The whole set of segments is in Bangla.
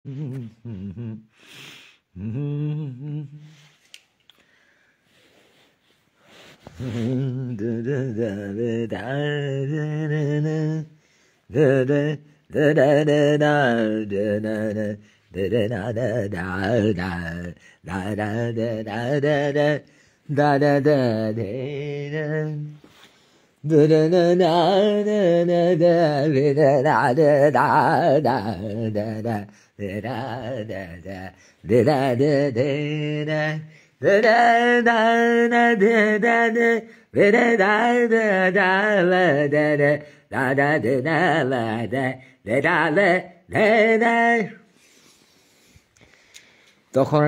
তখন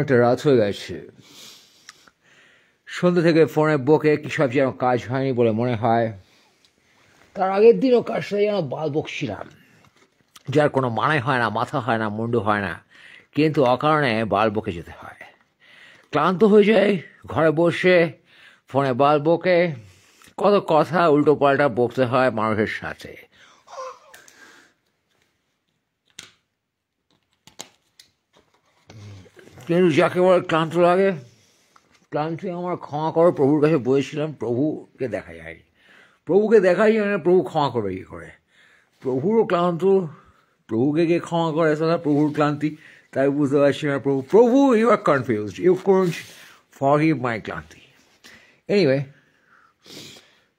একটা রাত হয়ে গেছে। সন্ধ্যা থেকে ফোনে বকে কি সব যেন কাজ হয়নি বলে মনে হয়। তার আগের দিনও কার সাথে যেন বাল বকছিলাম, যার কোনো মানে হয় না, মাথা হয় না, মুন্ডু হয় না, কিন্তু অকারণে বাল বকে যেতে হয়। ক্লান্ত হয়ে যায় ঘরে বসে ফোনে বাল বকে, কত কথা উল্টো পাল্টা বকতে হয় মানুষের সাথে। কিন্তু যাকে বলে ক্লান্ত লাগে, ক্লান্তি আমার ক্ষমা করো প্রভুর কাছে বলেছিলাম, প্রভুকে দেখা যায়নি। প্রভুকে দেখাই যায় না, প্রভু ক্ষমা করবে কী করে? প্রভুরও ক্লান্ত, প্রভুকে গিয়ে ক্ষমা করে তাহলে প্রভুর ক্লান্তি, তাই বুঝতে পারছি না। প্রভু you are confused, you couldn't forgive my ক্লান্তি। এনিওয়ে,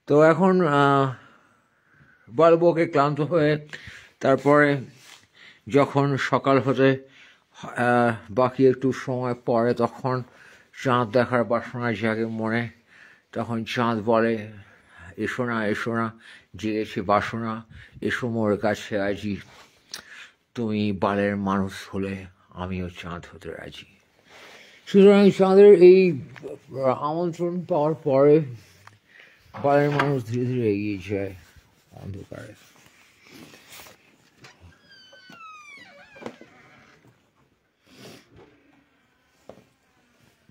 তো এখন বলবকে ক্লান্ত হয়ে তারপরে যখন সকাল হতে বাকি একটু সময় পরে, তখন চাঁদ দেখার বাসনা জাগে মনে। তখন চাঁদ বলে, এসো না এসো না, জেগেছে বাসনা, এসো মোর কাছে আজি, তুমি বালের মানুষ হলে আমিও চাঁদ হতে রাজি। সুতরাং চাঁদের এই আমন্ত্রণ পাওয়ার পরে বালের মানুষ ধীরে ধীরে এগিয়ে যায় অন্ধকারে।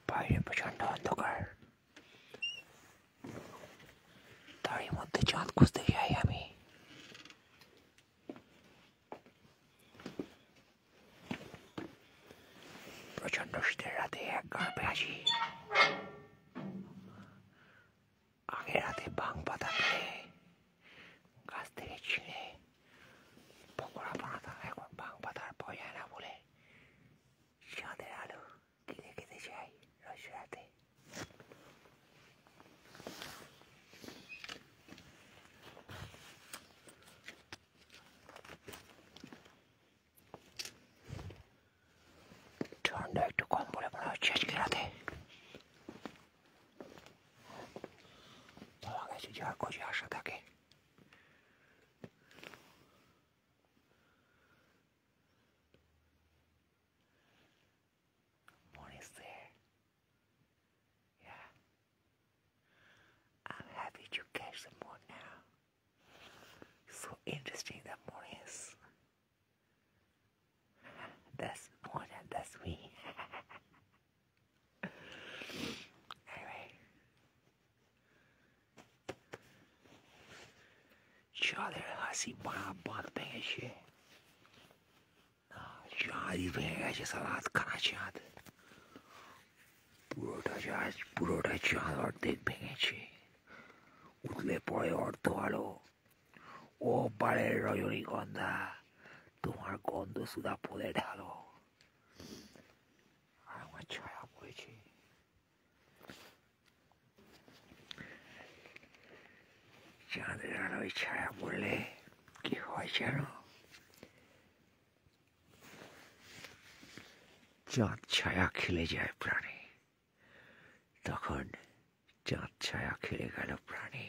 বাইরে প্রচন্ড অন্ধকার, তারই মধ্যে চাঁদ খুঁজতে যাই আমি। প্রচন্ড শীতের রাতে এক গাড়পে আসি, আগের রাতে ভাং পাতা পেয়ে গাছ থেকে ছিঁড়ে পকোড়া বানাতাম, এখন ভাং পাতার পাওয়া যায় না বলে চাঁদের আলো কিনে খেতে চাই রোজ রাতে। ঠান্ডা একটু কম বলে মনে হচ্ছে আজকে রাতে। পাওয়া গেছে যার খোঁজে আসা থাকে। Morning's there. Yeah. I'm happy to catch the moon now. So interesting the morning is. That's more than that's me. Anyway. চাঁদের হাসি বাঁধ ভেঙেছে, চাঁদই ভেঙে গেছে সারা হাতখানা চাঁদ। পুরোটা চাঁদ অর্ধেক ভেঙেছে, উঠলে পরে অর্ধ আলো। ও বারের রজনীগন্ধা, তোমার গন্ধ সুধা ফুলে ঢালো। আর আমার ছায়া পড়েছে। চাঁদের আলোয় ছায়া পড়লে কি হয় জানো? চাঁদ ছায়া খেলে যায় প্রাণে, তখন চাঁদ ছায়া খেলে গেল প্রাণে।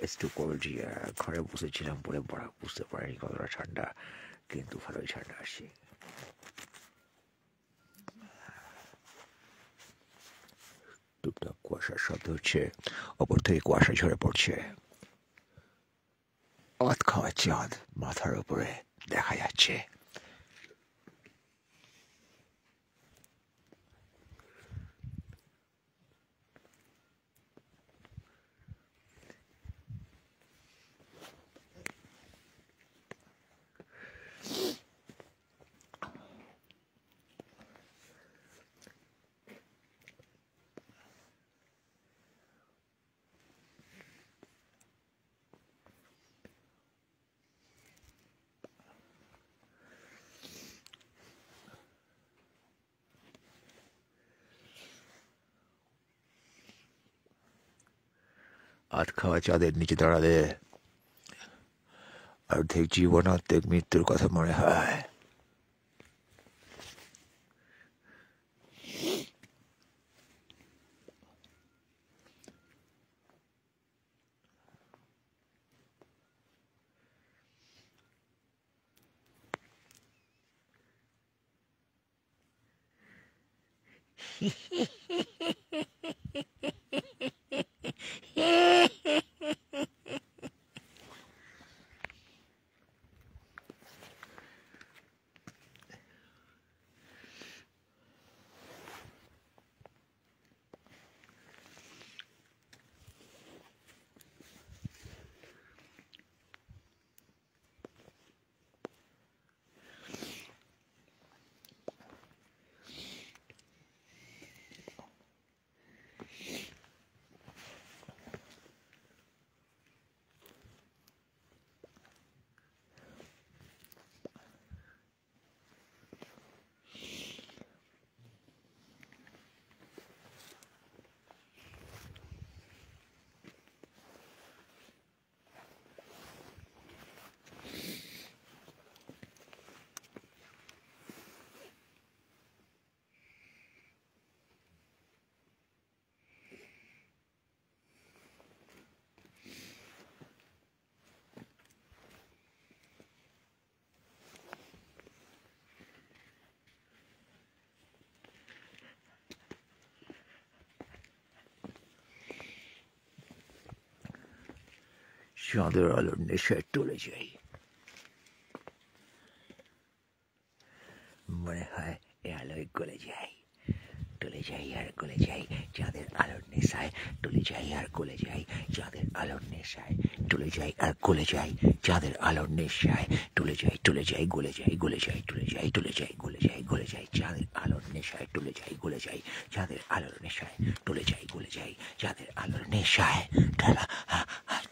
It's too cold here. ঘরে বসেছিলাম পরে পড়া বুঝতে পারিনি কতটা ঠান্ডা, কিন্তু ভালোই ঠান্ডা আসছে। টুকটাক কুয়াশার শব্দ হচ্ছে, ওপর থেকে কুয়াশা ঝরে পড়ছে। অত খাওয়া চাঁদ মাথার উপরে দেখা যাচ্ছে। আধ খাওয়া চাঁদের নিচে দাঁড়ালে অর্ধেক জীবন অর্ধেক মৃত্যুর কথা মনে হয়। চাঁদের আলোর নেশায় টলে যাই, মনে হয় এ আলোয় গলে যাই, টলে যাই আর গলে যাই চাঁদের আলোর নেশায়, টলে যাই আর গলে যাই চাঁদের আলোর নেশায়, টলে যাই আর গলে যাই চাঁদের আলোর নেশায়, টলে যাই গলে যাই, গলে যাই টলে যাই, টলে যাই গলে যাই, গলে যাই চাঁদের আলোর নেশায়, টলে যাই গলে যাই চাঁদের আলোর নেশায়, টলে যাই গলে যাই চাঁদের আলোর নেশায়, ঢালা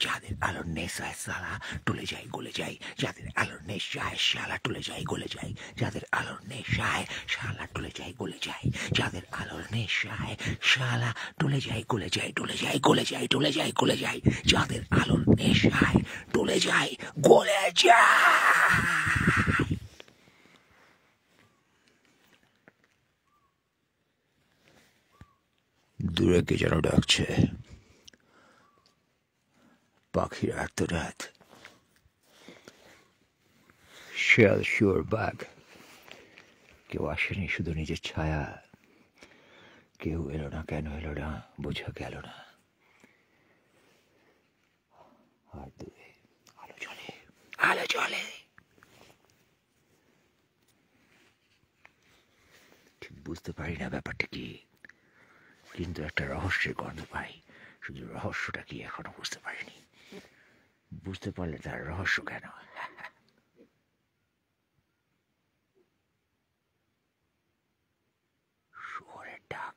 চাঁদের আলোর নেশায় সালা, টলে যাই গলে যাই চাঁদের আলোর নেশায় শালা, টলে যাই গলে যাই চাঁদের আলোর নেশায় শালা, টলে যাই গলে যাই চাঁদের আলোর নেশায় শালা, টলে যাই গলে যাই, টলে যাই গলে যাই, টলে যাই গলে যাই চাঁদের আলোর নেশায়, টলে যাই গলে যাই। দূরে কে যেন ডাকছে, পাখির আর্তনাদ। শেয়াল শুয়োর বাঘ, কেউ আসেনি, শুধু নিজের ছায়া। কেউ এলো না, কেন এলো না বোঝা গেল না। আর দূরে আলো জ্বলে, আলো জ্বলে। ঠিক বুঝতে পারি না ব্যাপারটা কি, কিন্তু একটা রহস্যের গন্ধ পাই। শুধু রহস্যটা কি এখনো বুঝতে পারিনি। বুঝতে পারলে তার রহস্য কেন। শুয়োরের ডাক।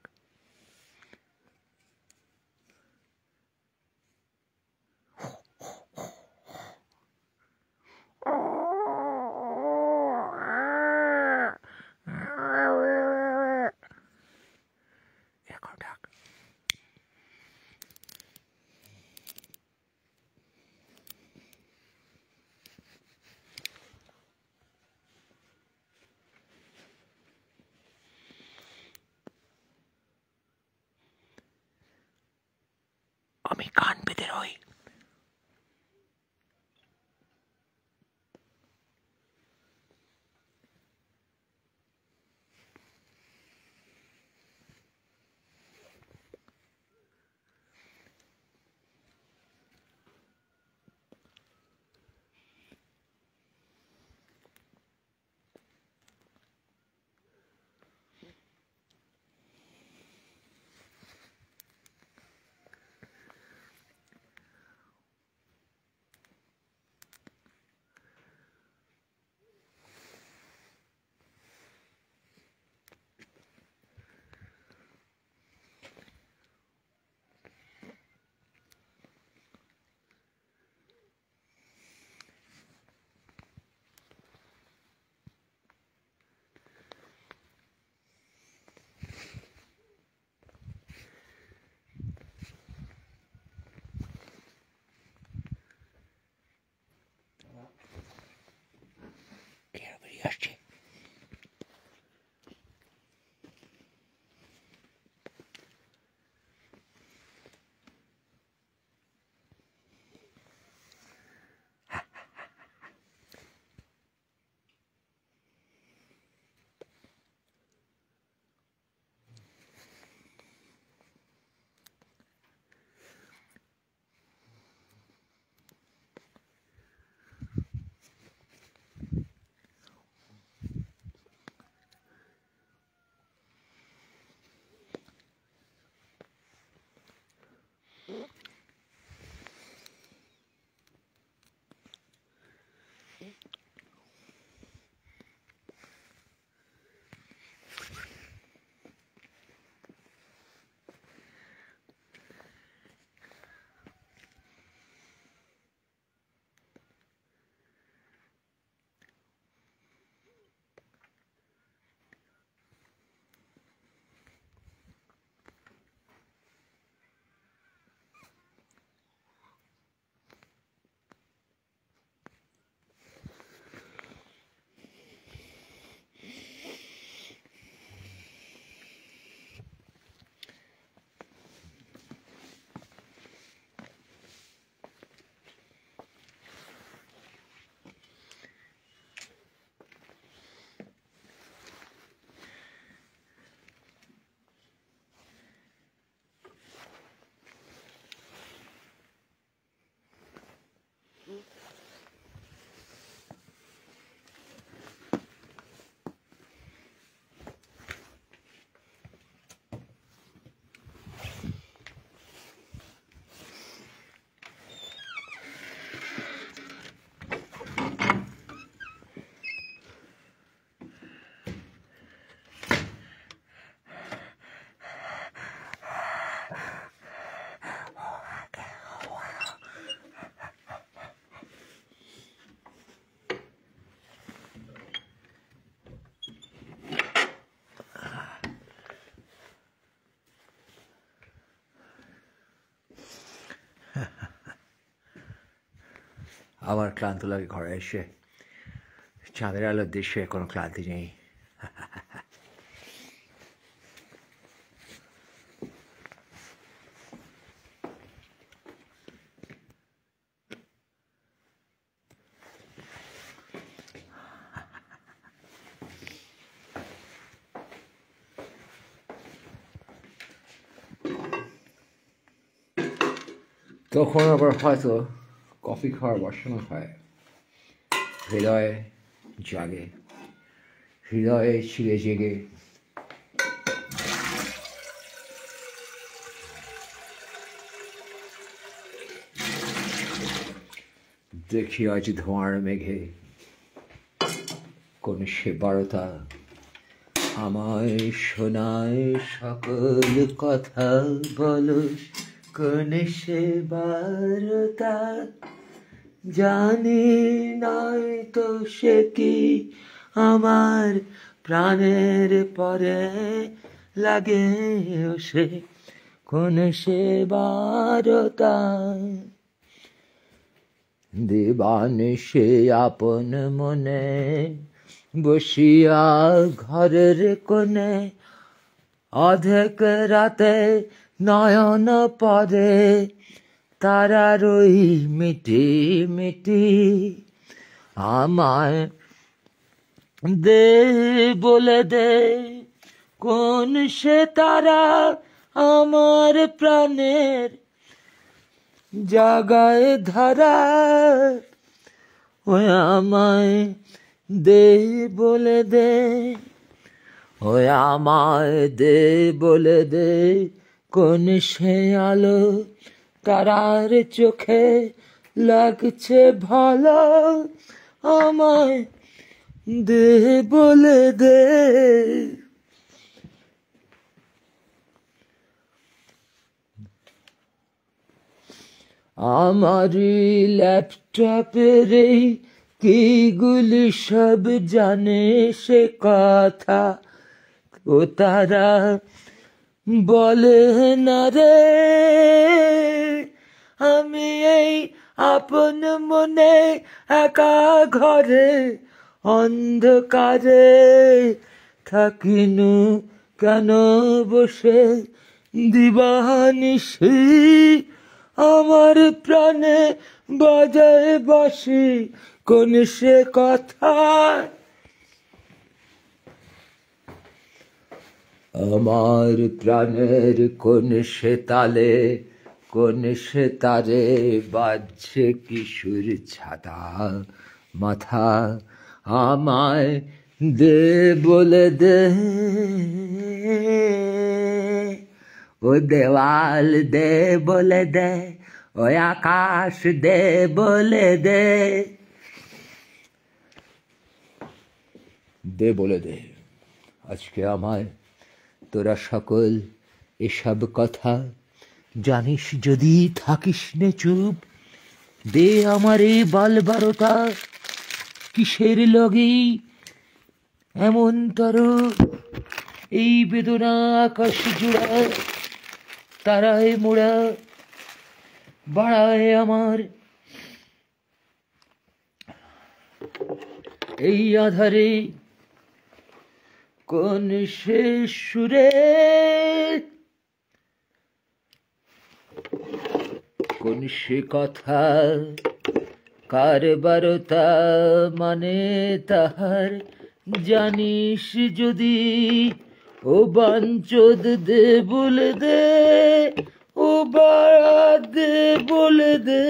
এখন ডাক। আমি কান পেতে রই, আবার ক্লান্ত লাগে ঘরে এসে, চাঁদের আলোর দৃশ্যে কোনো ক্লান্তি নেই। তখন আবার হয়তো কফি খাওয়ার বসানো হয়, হৃদয়ে জাগে, হৃদয়ে ছিঁড়ে জেগে দেখি আজ ধোঁয়ার মেঘে কোন সে বারতা আমায় শোনায় সকল কথা বলো, কোন সে বারতা জানি নাই তো সে কি আমার প্রাণের পরে লাগে সে, কোন সে বারতা দিবান সে আপন মনে বসিয়া ঘরের কোণে, অধেক রাতে নয়ন পরে তারার ওই মিটি মিটি আমায় দে বলে দে, কোন সে তারা আমার প্রাণের জাগায় ধরা, ওই আমায় দে বলে দে, ওই আমায় দে বলে দে, কোন সে আলো তারার চোখে লাগছে ভালো, আমায় দে বলে দে। আমারই ল্যাপটপের এই কিগুলি সব জানে সে কথা, ও তারা বলে না রে আমি এই আপন মনে একা ঘরে অন্ধকারে থাকিনু কেন বসে দিবানিশি, আমার প্রাণে বাজায় বাঁশি কোন সে কথা, আমার প্রাণের কোন সে তালে কোন সে তারে বাজছে কিশোর ছাতা মাথা, আমায় দে বলে দে, ও দেওয়াল দে বলে দে, ও আকাশ দে বলে দে, দে বলে দে, আজকে আমায় তোরা সকল এসব কথা জানিস যদি থাকিস নে চুপ, দে আমারে বাল বারোটা, কিসের লগেই এমন তর এই বেদনা আকাশ জোড়া, তারায় মোড়া বাড়ায় আমার এই আধারে, কোন শেষ সুরে কোন সে কথা, কার বারতা মানে তাহার জানিস যদি, ও বাঞ্চোদ দে বলে দে, ও বাড়া দে বলে দে,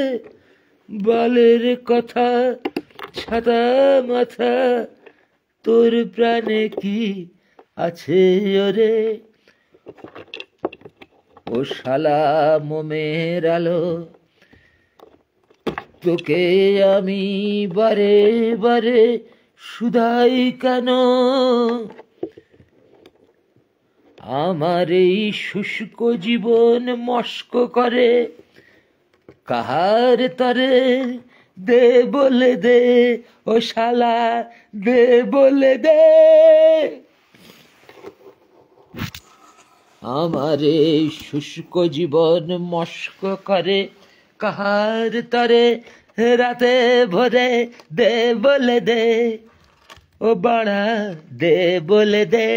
বালের কথা ছাতা মাথা, তোর প্রাণে কি আছে ওরে, ও শালা মোমের আলো, তোকে আমি বারে বারে শুধাই কেন, আমার এই শুষ্ক জীবন মস্ক করে কাহার তরে, দে বলে দে, ও শালা দে বলে দে, আমার এই শুষ্ক জীবন মস্ক করে কাহার তরে, রাতে ভোরে দে বলে দে, ও বাড়া দে বলে দে।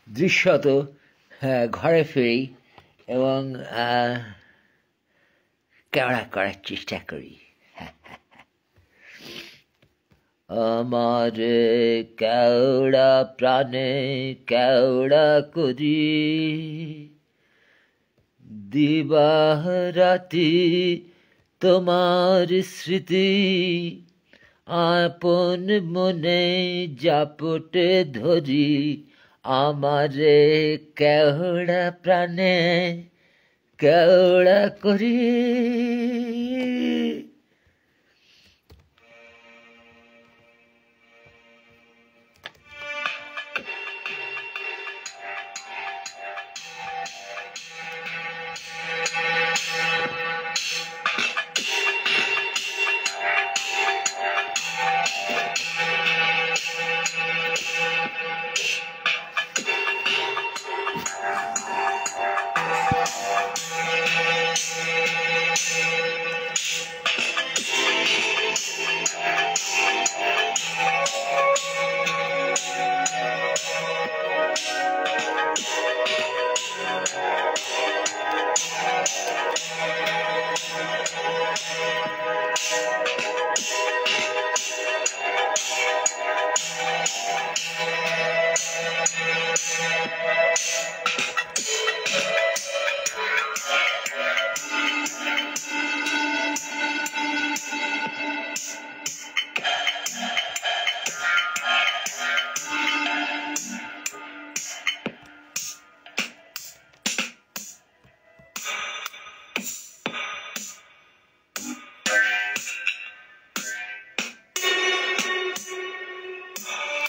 দৃশ্যত ঘরে ফিরি এবং কেওড়া করার চেষ্টা করি। আমার কেওড়া প্রাণে কেওড়া করি, দিবারাতি তোমার স্মৃতি, আপন মনে জাপটে ধরি, আমারে কেওড়া প্রাণে কেওড়া করি।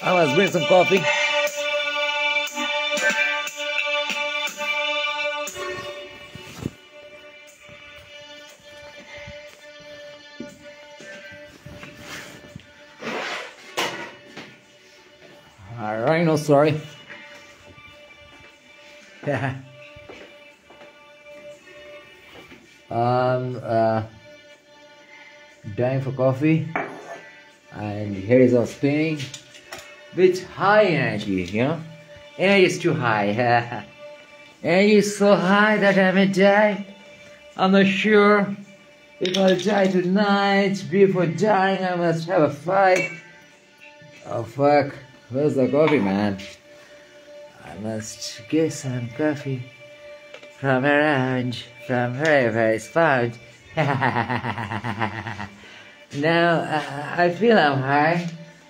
I must bring some coffee. Rhino, sorry. Dying for coffee, and here is our spinning with high energy, you know. Energy is too high. Energy is so high that I may die. I'm not sure if I'll die tonight. Before dying, I must have a fight. Oh fuck, where's the coffee, man? I must get some coffee from around, from wherever it's found. Now, I feel I'm high,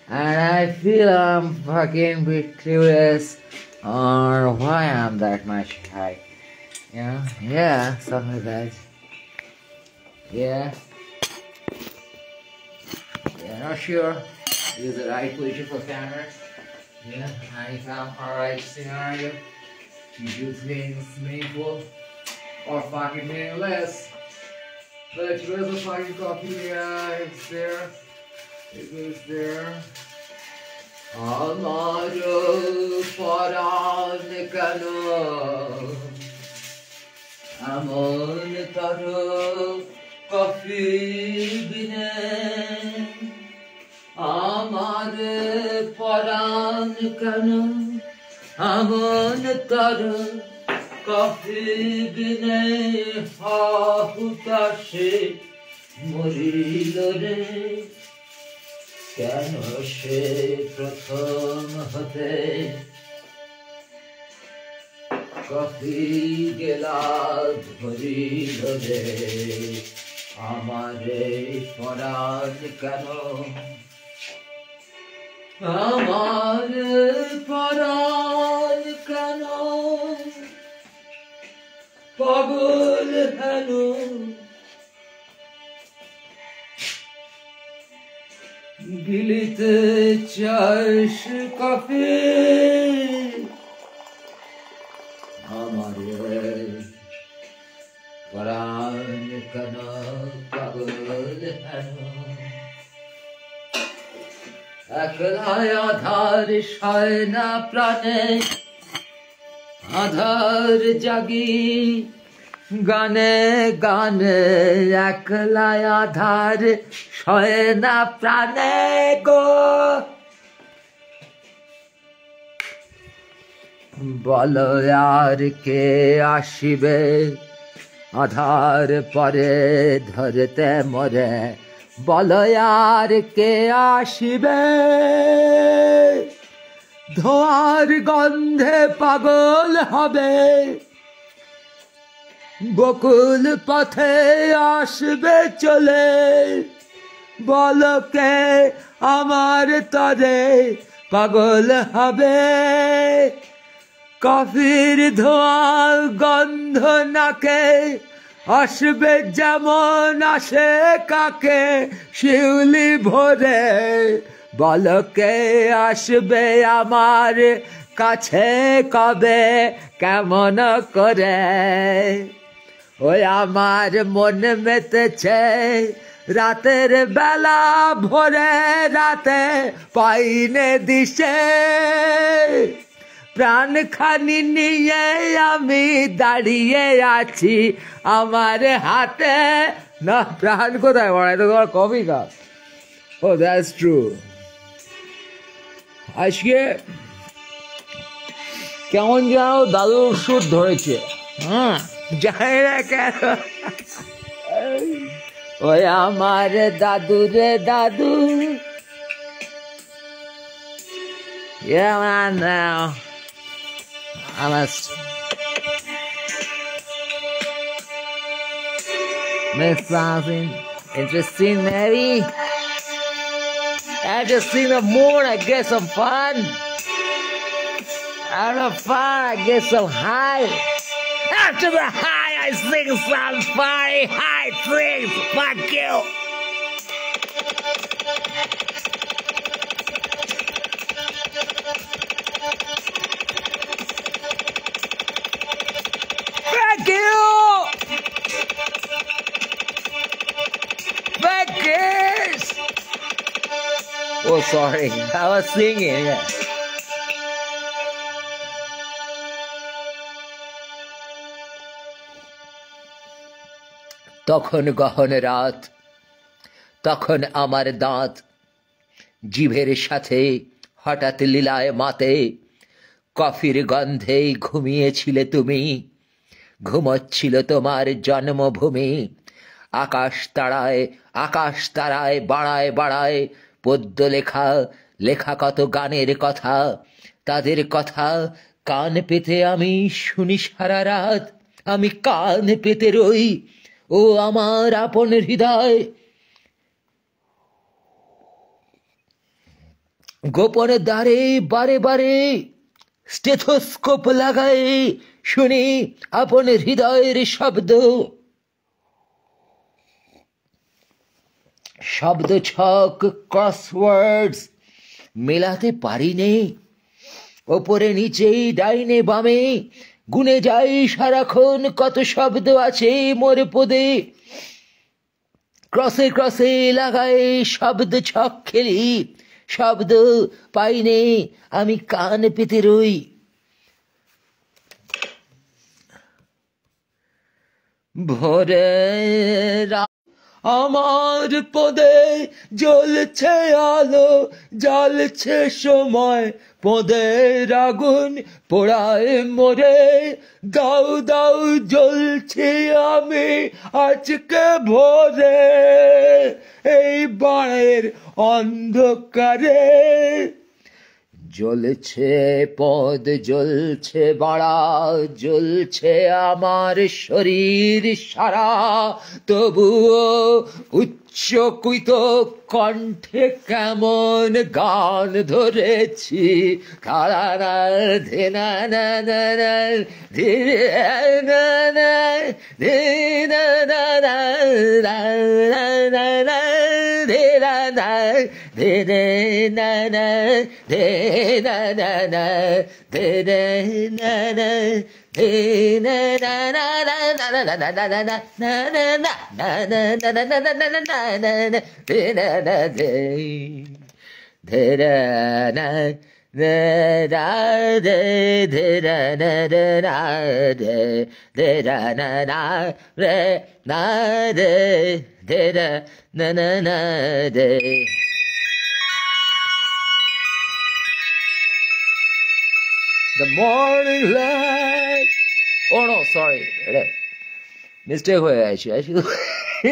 and I feel I'm fucking victorious Or why I'm that much high? Yeah, something like that. Yeah, not sure. Is the right position for camera? Yeah, I found alright scenario. You do things meaningful or fucking meaningless. But where's the fucking coffee? Yeah, it's there. It was there. Amaru Paranekano Amon Taru Coffee Bine Amaru Paranekano Amon Taru Coffee Bine Hahutashe Morilore কেন সে প্রথম হতে কফি গেলাস ভরিল রে আমারে পরাণ কেন আমার পরাণ কেন পাগল হেন গিলিতে চাস কফি আমারে পরাণ কেন পাগল হেন একলাই আধার সয় না প্রাণে আধার জাগি গানে গানে একলাই আধার সয় না প্রাণে গো বলো আর কে আসিবে আধার পরে ধরতে মরে বলো আর কে আসিবে ধোঁয়ার গন্ধে পাগল হবে বকুল পথে আসবে চলে বলকে আমার তরে পাগল হবে কফির ধোঁয়া গন্ধ নাকে আসবে যেমন আসে কাকে শিউলি ভরে বলকে আসবে আমার কাছে কবে কেমন করে ওই আমার মন মেতেছে রাতের বেলা ভোরে রাতে পাইনে দিশে প্রাণ খানি নিয়ে আমি দাঁড়িয়ে আছি আমার হাতে না প্রাণ কোথায় বড়াই তো তোমার কফি কাপ ও দ্যাটস ট্রু আজকে কেমন যেন দাদুর সুর ধরেছে জানি না কেন ওই আমার দাদু রে দাদু Yeah, man, now I must make something interesting, maybe. I just see the moon, I get some fun. Out of fun, I get some high. After the high, I sing some funny high things. Fuck you. Thank you. Thank you. Oh, sorry. I was singing. Yeah. তখন গহন রাত তখন আমার দাঁত জিভের সাথে হঠাৎ লীলায় মাতে কফির গন্ধে ঘুমিয়েছিলে তুমি ঘুমোচ্ছিল তোমার জন্মভূমি আকাশ তারায় বাড়ায় বাড়ায় পদ্য লেখা লেখা কত গানের কথা তাদের কথা কান পেতে আমি শুনি সারা রাত আমি কান পেতে রই ও আমার আপন হৃদয় গোপন দ্বারে বারে বারে স্টেথোস্কোপ লাগাই শুনি আপন হৃদয়ের শব্দ, শব্দ ছক ক্রসওয়ার্ডস মেলাতে পারিনি। ওপরে নিচেই ডাইনে বামে গুনে যাই সারাক্ষণ কত শব্দ আছে মোর পদে। ক্রসে ক্রসে লাগাই শব্দ ছক খেলি, শব্দ পাইনে আমি কান পেতে রই। ভোরে আমার পদে জ্বলছে আলো, জ্বলছে সময়, পদের আগুন পোড়ায় মোরে। দাউ দাউ জ্বলছি আমি আজকে ভোরে এই বাড়ির অন্ধকারে। জ্বলছে পদ, জ্বলছে বাড়া, জ্বলছে আমার শরীর সারা, তবুও উচ্চকিত কণ্ঠে কেমন গান ধরেছি। The morning light. Oh no, sorry. Mistake হয়ে গেছে,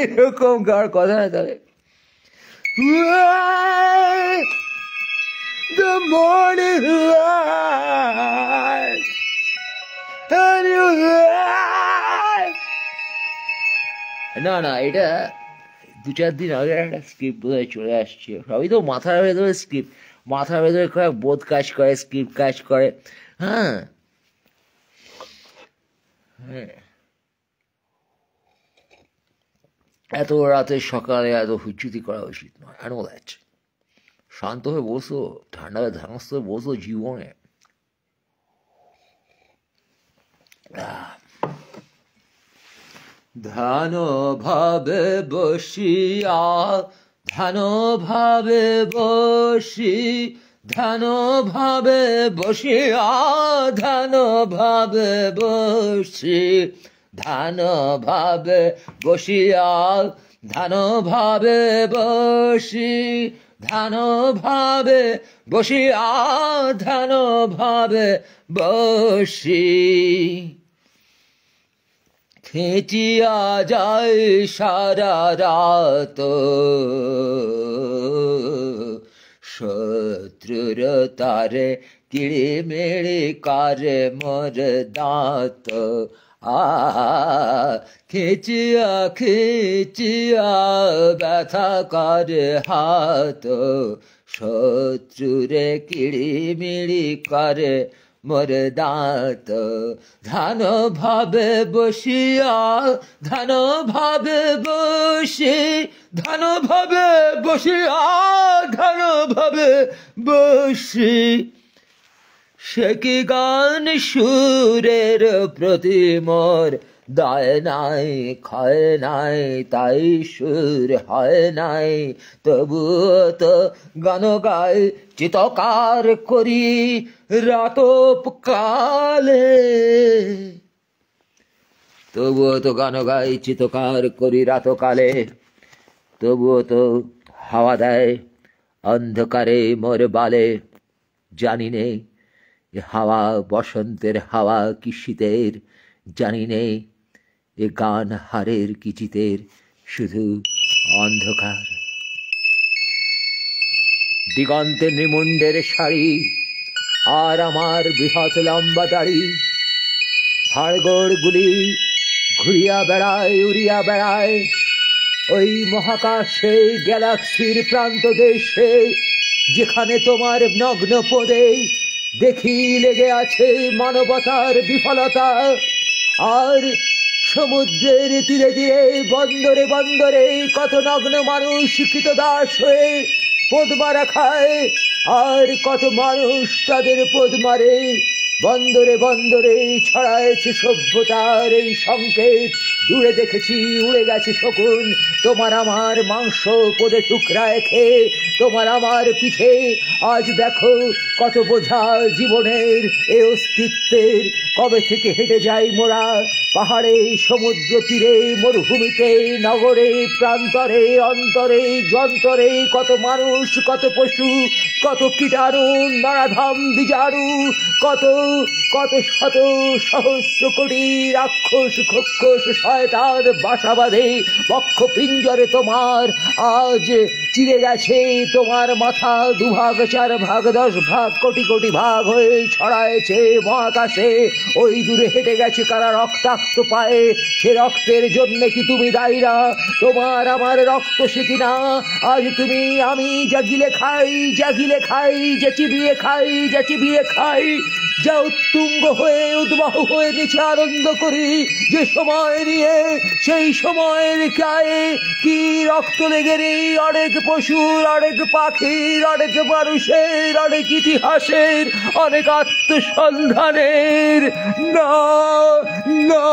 এরকম গাওয়ার কথা না। তবে the morning light and you light. না এটা 2-4 দিন আগে একটা স্ক্রিপ্ট বোধহয় চলে আসছে। সবই তো মাথার ভেতরে স্ক্রিপ্ট, মাথার ভেতরে বোধ কাজ করে, স্ক্রিপ্ট কাজ করে। হ্যাঁ, এত রাতে সকালে এত হুচ্চুতি করা উচিত নয়। I know that. শান্ত হয়ে বসো, ঠান্ডা হয়ে ধানস্থ হয়ে বসো জীবনে। ধ্যান ভাবে বসিয়া, ধ্যান ভাবে বসি, ধ্যান ভাবে বসিয়া, ধ্যান ভাবে বসি, ধ্যান ভাবে বসিয়া, ধ্যান ভাবে বসি, ধ্যান ভাবে বসিয়া, ধ্যান ভাবে বসি। খেঁচিয়া যায় সারা রাত শত্রুর তারে, কিড়ি মেড়ি কারে মোর দাঁত। খেঁচিয়া খেঁচিয়া ব্যথা করে হাত, শত্রুরে কিড়ি মিড়ি করে মোর দাঁত। ধ্যান ভাবে বসিয়া, ধ্যান ভাবে বসি, ধ্যান ভাবে বসিয়া, ধ্যান ভাবে বসি। সে কি গান সুরের প্রতি মোর দায় নাই, ক্ষয় নাই, তাই সুর হয় নাই। তবুও তো গান গাই চিৎকার করি রাতপ কালে, তবুও তো গান গাই চিৎকার করি রাতকালে। তবুও তো হাওয়া দেয় অন্ধকারে মোর বালে, জানি নে এ হাওয়া বসন্তের হাওয়া কি শীতের, জানি নে এ গান হারের কি চিতের, শুধু অন্ধকার। দিগন্তে নিমুন্ডের শাড়ি আর আমার বৃহৎ লম্বা দাড়ি, হাড়গোড় গুলি ঘুরিয়া বেড়ায়, উড়িয়া বেড়ায় ওই মহাকাশে, গ্যালাক্সির প্রান্ত দেশে, যেখানে তোমার নগ্ন পদে দেখি লেগে আছে মানবতার বিফলতা। আর সমুদ্রের তীরে তীরে বন্দরে বন্দরে কত নগ্ন মানুষ কৃতদাস হয়ে পদমারা খায়, আর কত মানুষ তাদের পদমারে। বন্দরে বন্দরে ছড়ায়েছে সভ্যতার এই সংকেত। দূরে দেখেছি উড়ে গেছে শকুন তোমার আমার মাংস পদে টুকরায় খেয়ে, তোমার আমার পিঠে আজ দেখো কত বোঝা জীবনের এ অস্তিত্বের। কবে থেকে হেঁটে যাই মোরা পাহাড়ে, সমুদ্র তীরে, মরুভূমিতে, নগরে, প্রান্তরে, অন্তরে, যন্তরে, কত মানুষ, কত পশু, কত কীটাণু, নরাধাম বীজাণু, কত কত শত সহস্র কোটি রাক্ষস খক্ষস শয়তান বাসা বাঁধে বক্ষ পিঞ্জরে তোমার। আজ চিরে গেছে তোমার মাথা, দুভাগ, চার ভাগ, 10 ভাগ, কোটি কোটি ভাগ হয়ে ছড়ায়েছে মহাকাশে। ওই দূরে হেঁটে গেছে কারা রক্তাক্ত পায়ে, সে রক্তের জন্য কি তুমি দায়ী না? তোমার আমার রক্ত সে কিনা আজ তুমি আমি যা গিলে খাই, যা গিলে খাই, যা চিবিয়ে খাই, যা চিবিয়ে খাই, যা উত্তুঙ্গ হয়ে উদ্বাহ হয়ে নিচে আনন্দ করি যে সময় নিয়ে, সেই সময়ের গায়ে কি রক্ত লেগে নেই অনেক পশুর, অনেক পাখির, অনেক মানুষের, অনেক ইতিহাসের, অনেক আত্মসন্ধানের। না না,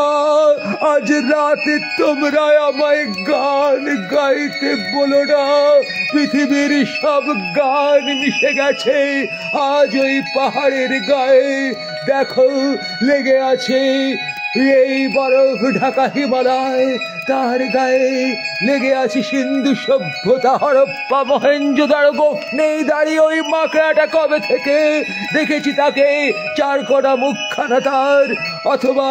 আজ রাতে তোমরা আমায় গান গাইতে বলো না। পৃথিবীর সব গান মিশে গেছে আজ ওই পাহাড়ের গায়ে। দেখো লেগে আছে এই বরফ ঢাকা হিমালয়, তার গায়ে লেগে আছে সিন্ধু সভ্যতা, হরপ্পা, মহেঞ্জোদারো। গোফনেই দাঁড়িয়ে ওই মাকড়াটা কবে থেকে দেখেছি তাকে, 4 কোনা মুখখানা তার। অথবা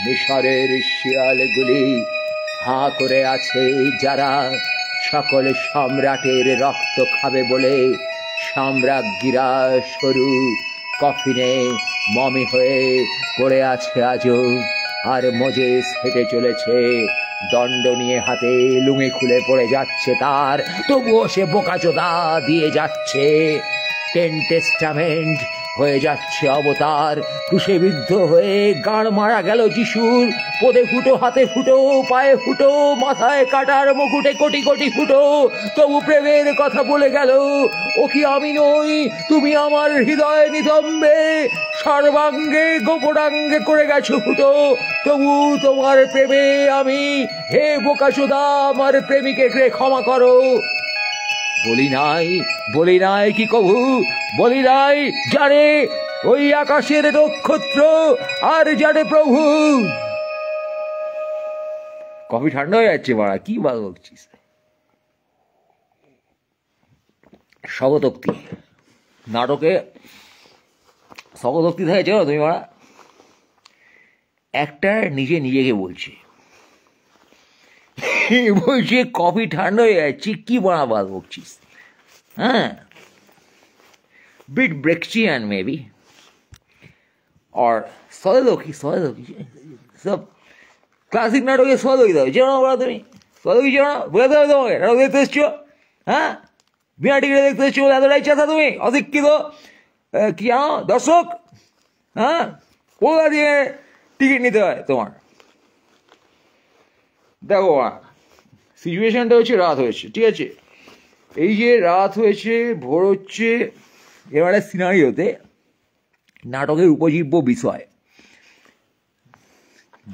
মিশরের শিয়ালগুলি হাঁ করে আছে যারা সকল সম্রাটের রক্ত খাবে বলে, সাম্রাজ্ঞীরা সরু কফিনে মমি হয়ে পড়ে আছে আজও। আর মোজেস হেঁটে চলেছে দণ্ড নিয়ে হাতে, লুঙ্গি খুলে পড়ে যাচ্ছে তার, তবুও সে বোকাচোদা দিয়ে যাচ্ছে। 10 টেস্টামেন্ট হয়ে যাচ্ছে অবতার, ক্রুশে-বিদ্ধ হয়ে গাঁড় মারা গেল যিশুর। পদে ফুটো, হাতে ফুটো, পায়ে ফুটো, মাথায় কাটার মুকুটে কোটি কোটি ফুটো, তবু প্রেমের কথা বলে গেল। ও কি আমি নই? তুমি আমার হৃদয় নিতম্বে সর্বাঙ্গে গোপনাঙ্গে করে গেছো ফুটো, তবু তোমার প্রেমে আমি। হে বোকাচোদা, আমার প্রেমিকে ক্ষমা করো। বলি নাই কি কভু, বলি নাই জানে ওই আকাশের নক্ষত্র, আর জানে প্রভু। কফি ঠান্ডা হয়ে যাচ্ছে মারা, কি বলছিস? স্বগতোক্তি নাটকে স্বগতোক্তি থাকে চেনো তুমি মারা? অ্যাক্টর নিজেকে বলছে, বলছে কফি ঠান্ডা হয়ে যাচ্ছে, কি বড়া বাদ বকছিস? হ্যাঁ, bit Brechtian maybe, or Soliloquy, সব ক্লাসিক নাটকে সলিলোকি দাও, চেনো না বলো তুমি? সলিলোকি চেনো না? বোঝাতে হবে তোমাকে, নাটক দেখতে এসছো? হ্যাঁ, বিনা টিকিটে দেখতে এসছো বলে এতটাই চেতা তুমি? অশিক্ষিত কি জানো দর্শক? হ্যাঁ, কোথা দিয়ে টিকিট নিতে হয় তোমার? দেখো সিচুয়েশনটা হচ্ছে রাত হয়েছে, ঠিক আছে? এই যে রাত হয়েছে, ভোর হচ্ছে, এবারে সিনারিওতে নাটকের উপজীব্য বিষয়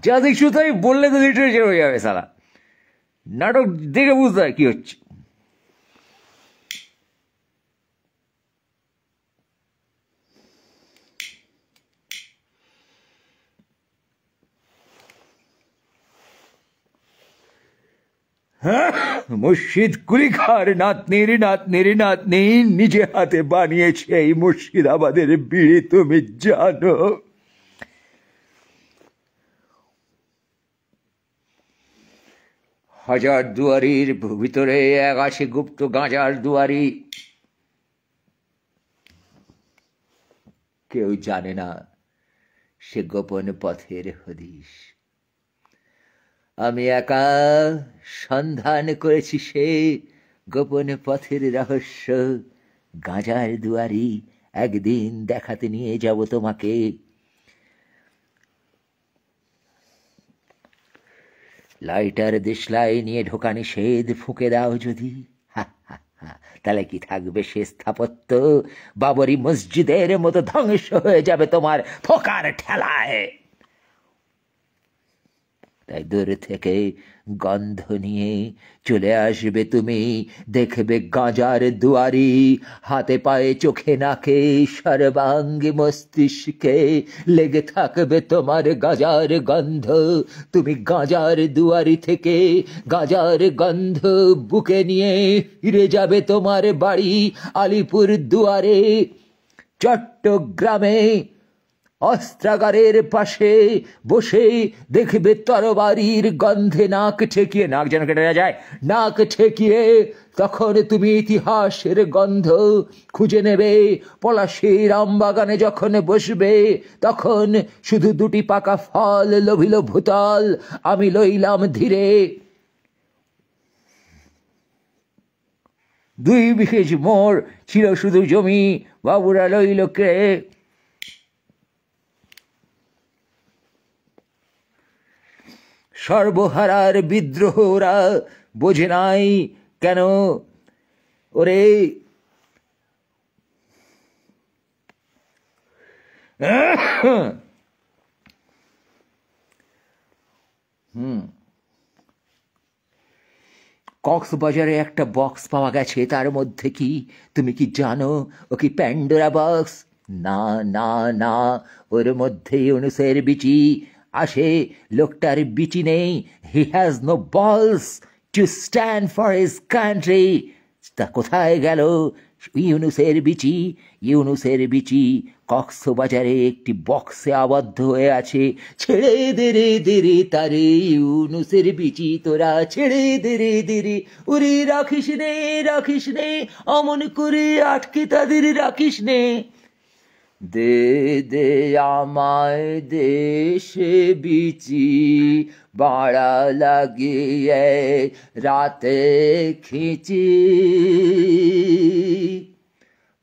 যা দেখছো তাই বললে তো লিটারেচার হয়ে যাবে সালা। নাটক দেখে বুঝতে হয় কি হচ্ছে। মুর্শিদ কুলিখার নাতনি নিজে হাতে বানিয়েছে এই মুর্শিদাবাদের বিড়ি, তুমি জানো? হাজার দুয়ারির ভিতরে এক আছে গুপ্ত গাঁজার দুয়ারি, কেউ জানে না সে গোপন পথের হদিশ। আমি একা সন্ধান করেছি সে গোপন পথের রহস্য, গাঁজার দুয়ারি একদিন দেখাতে নিয়ে যাব তোমাকে। লাইটার দেশলাই নিয়ে ঢোকা নিষেধ, ফুঁকে দাও যদি। হা হা হা, তাহলে কি থাকবে সে স্থাপত্য? বাবরি মসজিদের মতো ধ্বংস হয়ে যাবে তোমার ফোকার ঠেলায়। তাই দূর থেকে গন্ধ নিয়ে চলে আসবে তুমি, দেখবে গাঁজার দুয়ারি, হাতে পায়ে চোখে নাকে সর্বাঙ্গে মস্তিষ্কে লেগে থাকবে তোমার গাঁজার গন্ধ। তুমি গাঁজার দুয়ারি থেকে গাঁজার গন্ধ বুকে নিয়ে ফিরে যাবে তোমার বাড়ি আলিপুর দুয়ারে। চট্টগ্রামে অস্ত্রাগারের পাশে বসে দেখবে তরবারির গন্ধে নাক ঠেকিয়ে, নাক যেন কেটে যায়, নাক ঠেকিয়ে তখন তুমি ইতিহাসের গন্ধ খুঁজে নেবে। পলাশীর আমবাগানে যখন বসবে তখন শুধু দুটি পাকা ফল লোভিল ভূতল, আমি লইলাম ধীরে। 2 বিঘেজ মোড় ছিল শুধু জমি, বাবুরা লইল কে। সর্বহারার বিদ্রোহ ওরা বোঝে নাই কেন? ওরে কক্সবাজারে একটা বক্স পাওয়া গেছে, তার মধ্যে কি তুমি কি জানো ও কি প্যান্ডোরা বক্স? না না না, ওর মধ্যে ইউনুসের বিচি আসে। লোকটার বিচি নেই, হি হ্যাজ নো বলস to stand for his country. তা কোথায় গেল ইউনুসের বিচি? ইউনুসের বিচি কক্সবাজারে একটি বক্সে আবদ্ধ হয়ে আছে। ছেড়ে দে রে দে রে তারে ইউনুসের বিচি তোরা, ছেড়ে দে রে দে রে, ওরে রাখিস নে অমন করে আটকে তাদের রাখিস নে। দে দে আমায় দেশে বিচি, বাড়া লাগিয়ে রাতে খিচি।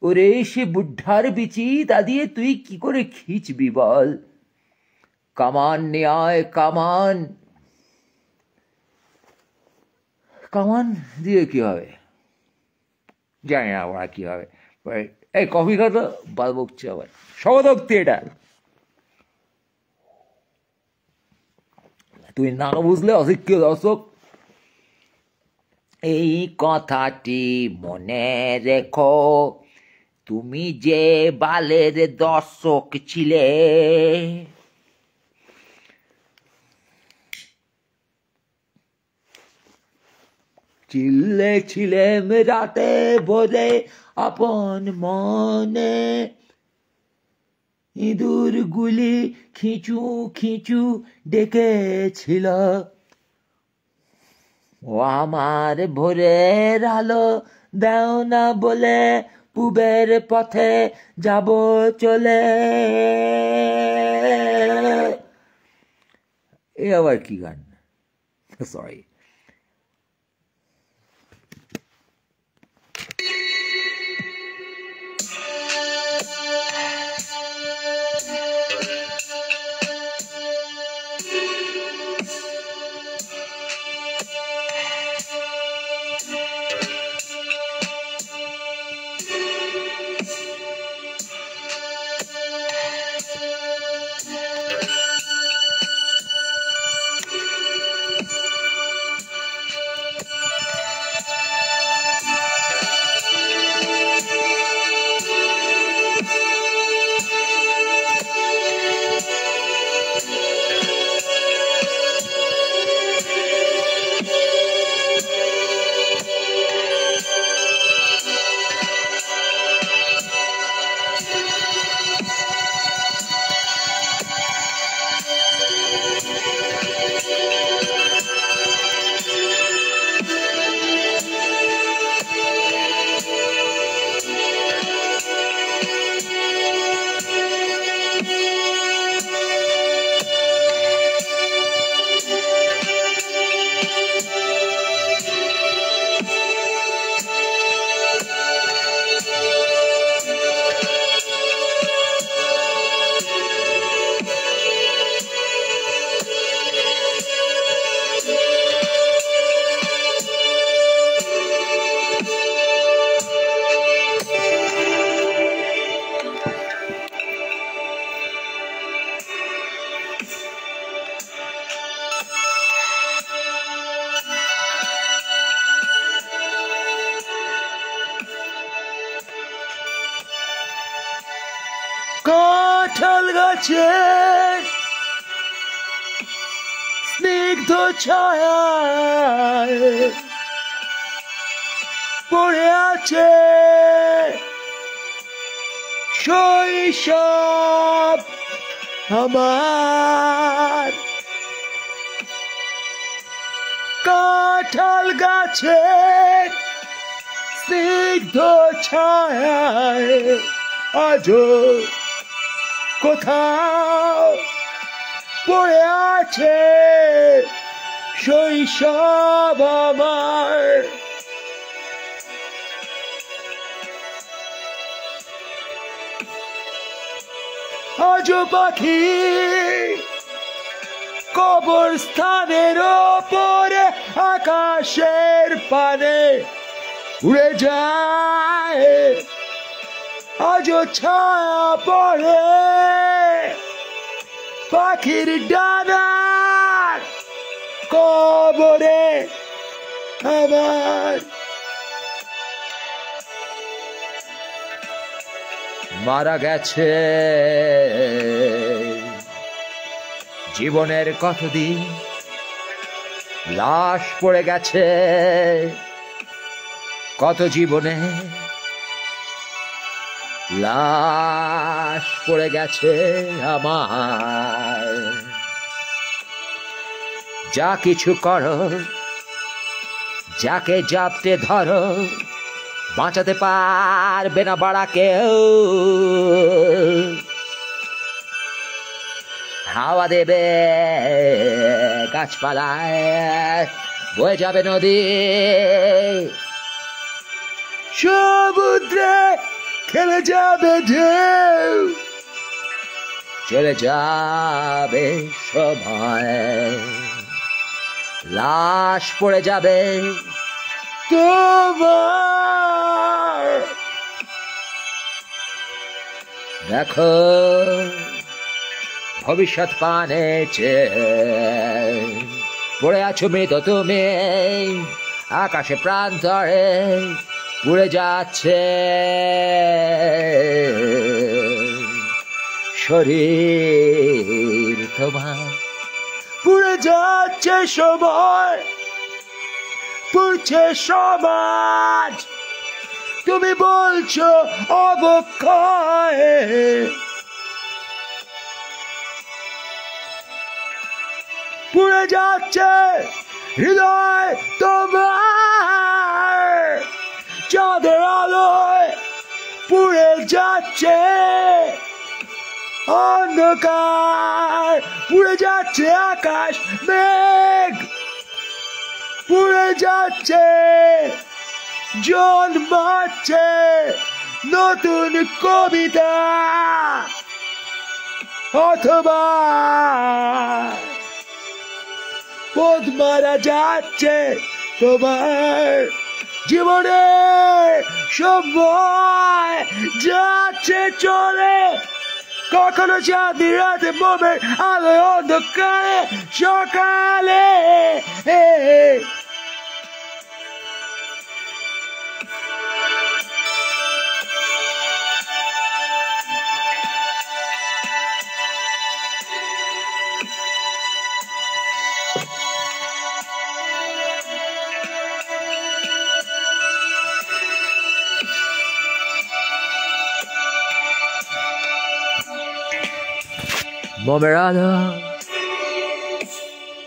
ওরে সে বুদ্ধার বিচি, তা দিয়ে তুই কি করে খিচবি বল? কামান নিয়ে আয়, কামান। কামান দিয়ে কি হবে জানি না ওরা কি হবে। এই কফি খাতো বাদ বকছে আবার, সগদক্তি এটা। তুই না বুঝলে অশিক্ষিত দর্শক। এই কথাটি মনে রেখো, তুমি যে বালের দর্শক ছিলে। ছিলেম রাতে ভোরে আপন মনে, ইঁদুর গুলি খিচু খিচু ডেকেছিল। ও আমার ভোরের আলো দেও না বলে, পূবের পথে যাব চলে। এ আবার কি গান? সরি। কাঁঠাল গাছে স্নিগ্ধ ছায়ায় পড়ে আছে শৈশব আমার। কাঁঠাল গাছে স্নিগ্ধ ছায়ায় আজও কোথাও পড়ে আছে শৈশব আমার। আজও পাখি কবরস্থানের ওপরে আকাশের পানে উড়ে যায়, আজও ছায়া পড়ে পাখির ডানার কবরে আমার। মারা গেছে জীবনের কতদিন, লাশ পড়ে গেছে কত জীবনে, লাশ পড়ে গেছে আমার। যা কিছু করো, যাকে জাপটে ধরো, বাঁচাতে পারবে না বাড়া কেউ। হাওয়া দেবে গাছপালায়, বয়ে যাবে নদী, সমুদ্রে খেলে যাবে ঢেউ, চলে যাবে সময়, লাশ পড়ে যাবে তোমার। দেখো ভবিষ্যৎ পানে পড়ে আছো মৃত তুমি, আকাশে প্রান্তরে উড়ে যাচ্ছে শরীর তোমার, পুড়ে যাচ্ছে সময়, পুড়ছে সমাজ। তুমি বলছো অবক্ষয়, পুড়ে যাচ্ছে হৃদয় তোমার, চাঁদের আলোয় পুড়ে যাচ্ছে অন্ধকার, পুড়ে যাচ্ছে আকাশ মেঘ, পুড়ে যাচ্ছে জন্মাচ্ছে নতুন কবিতা, অথবা পথ মারা যাচ্ছে তোমার জীবনে, সময় যাচ্ছে চলে, কখনো চাঁদি রাতে মোমের আলোয় অন্ধকারে সকালে। মোমের আলো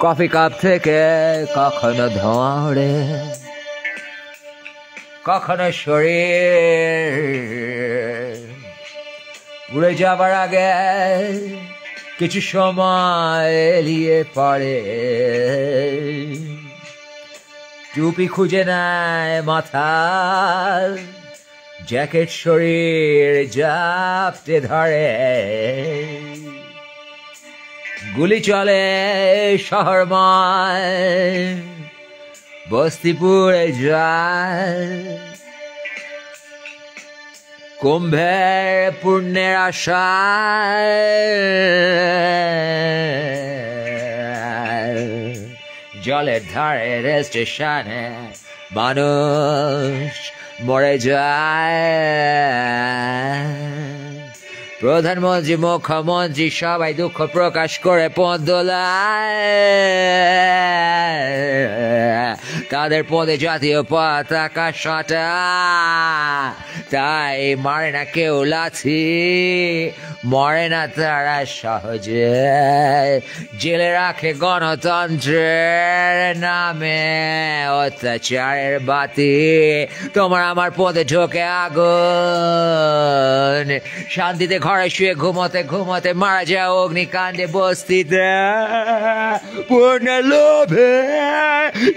কফি কাপ থেকে কখনো ধরে, কখনো শরীর উড়ে যাবার আগে কিছু সময় এলিয়ে পড়ে, টুপি খুঁজে নেয় মাথা, জ্যাকেট শরীর জাপটে ধরে, গুলি চলে শহরময়, বস্তি পুড়ে যায়, কুম্ভের পুণ্যের আশায়, জলের ধারে রেল স্টেশনে মানুষ মরে যায়, প্রধানমন্ত্রী মুখ্যমন্ত্রী সবাই দুঃখ প্রকাশ করে পথ দোলায়, তাদের পদে জাতীয় পতাকা সাঁটা, তাই মারে না কেউ লাথি, মরে না তারা সহজে, জেলে রাখে গণতন্ত্রের নামে অত্যাচারের বাতি, তোমার আমার পদে ঢোকে আগুন, শান্তিতে ঘরে শুয়ে ঘুমোতে ঘুমোতে মারা যায় অগ্নিকাণ্ডে বস্তিতে, পূর্ণ লোভে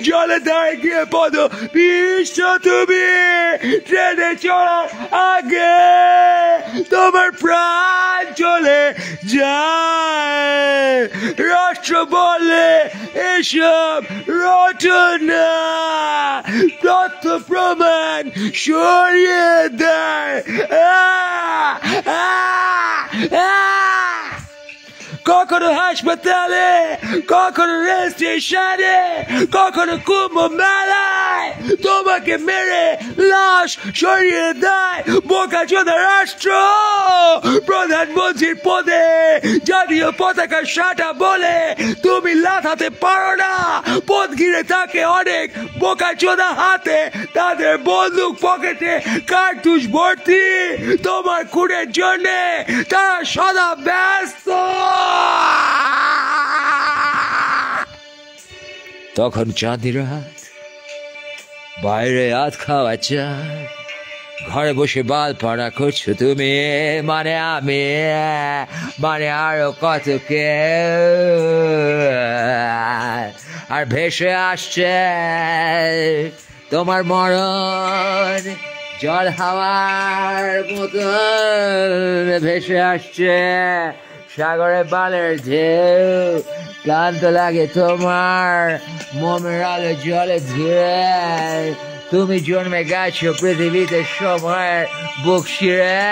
জলে দাঁড়িয়ে গিয়ে পদ বিশ্ব তুমি, ট্রেনে চড়ার আগে তোমার প্রাণ চলে যায়, রাষ্ট্র বলে এসব রচনা, তথ্য প্রমাণ সরিয়ে দেয়, কখনো হাসপাতালে, কখনো রেল স্টেশনে, কখনো কুম্ভ মেলায় তোমাকে মেরে লাশ সরিয়ে দেয় বোকাচোদা রাষ্ট্র, প্রধানমন্ত্রীর পদে জাতীয় পতাকা সাঁটা বলে তুমি লাথাতে পারো না, পথ ঘিরে থাকে অনেক বোকাচোদা হাতে, তাদের বন্দুক পকেটে কার্তুজ ভর্তি, তোমার খুনের জন্যে তারা সদা ব্যস্ত। তখন চাঁদি রাত, বাইরে আত খাওয়া চাঁদ, ঘরে বসে বাল পাড়া করছো তুমি, মানে আমি, মানে আরো কত কেউ, আর ভেসে আসছে তোমার মরণ জল হাওয়ার মতন ভেসে আসছে, সাগরে বালের ঢেউ, ক্লান্ত লাগে তোমার মোমের আলো জলে ধীরে, তুমি জন্মে গেছো পৃথিবীতে সময়ের বুক শিরে,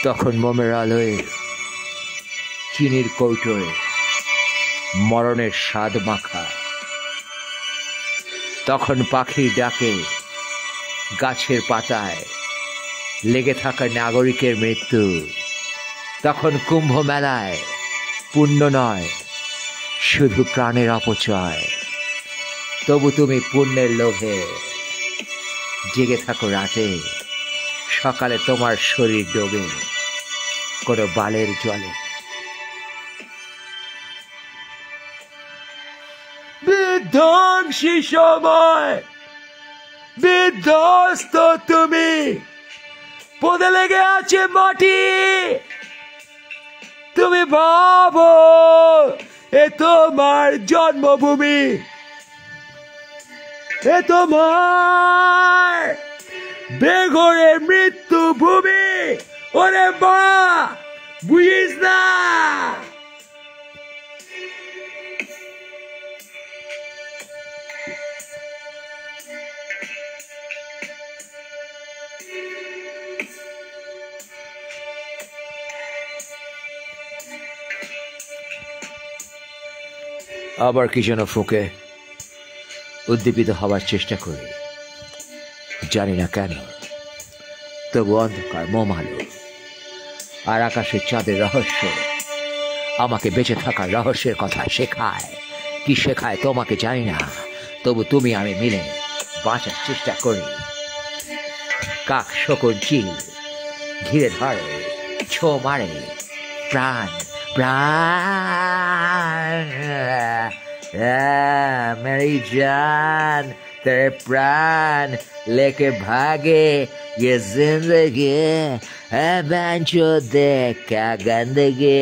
তখন মোমের আলোয় চিনির কৌটোয় মরণের স্বাদ মাখা, তখন পাখির ডাকে গাছের পাতায় লেগে থাকা নাগরিকের মৃত্যু, তখন কুম্ভ মেলায় পুণ্য নয় শুধু প্রাণের অপচয়, তবু তুমি পুণ্যের লোভে জেগে থাকো রাতে, সকালে তোমার শরীর ডোবে কোনো বালের জলে। বিধ্বংসী সময় বিধ্বস্ত তুমি, পদে লেগে আছে মাটি, তুমি ভাবো এ তোমার জন্মভূমি, এ তোমার বেঘরে মৃত্যু ভূমি, ওরে বা বুঝিস না। আবার কি যেন ফুঁকে উদ্দীপিত হবার চেষ্টা করি, জানি না কেন, তবু অন্ধকার মোম আলো আর আকাশের চাঁদের রহস্য আমাকে বেঁচে থাকার রহস্যের কথা শেখায়। কি শেখায় তোমাকে জানি না, তবু তুমি আমি মিলে বাঁচার চেষ্টা করি। কাক শকুন চিল ঘিরে ধরে, ছো মারে প্রাণ প্রাণ, मेरी जान तेरे प्राण लेके भागे ये जिंदगी है, बेंचो देख क्या गंदगी,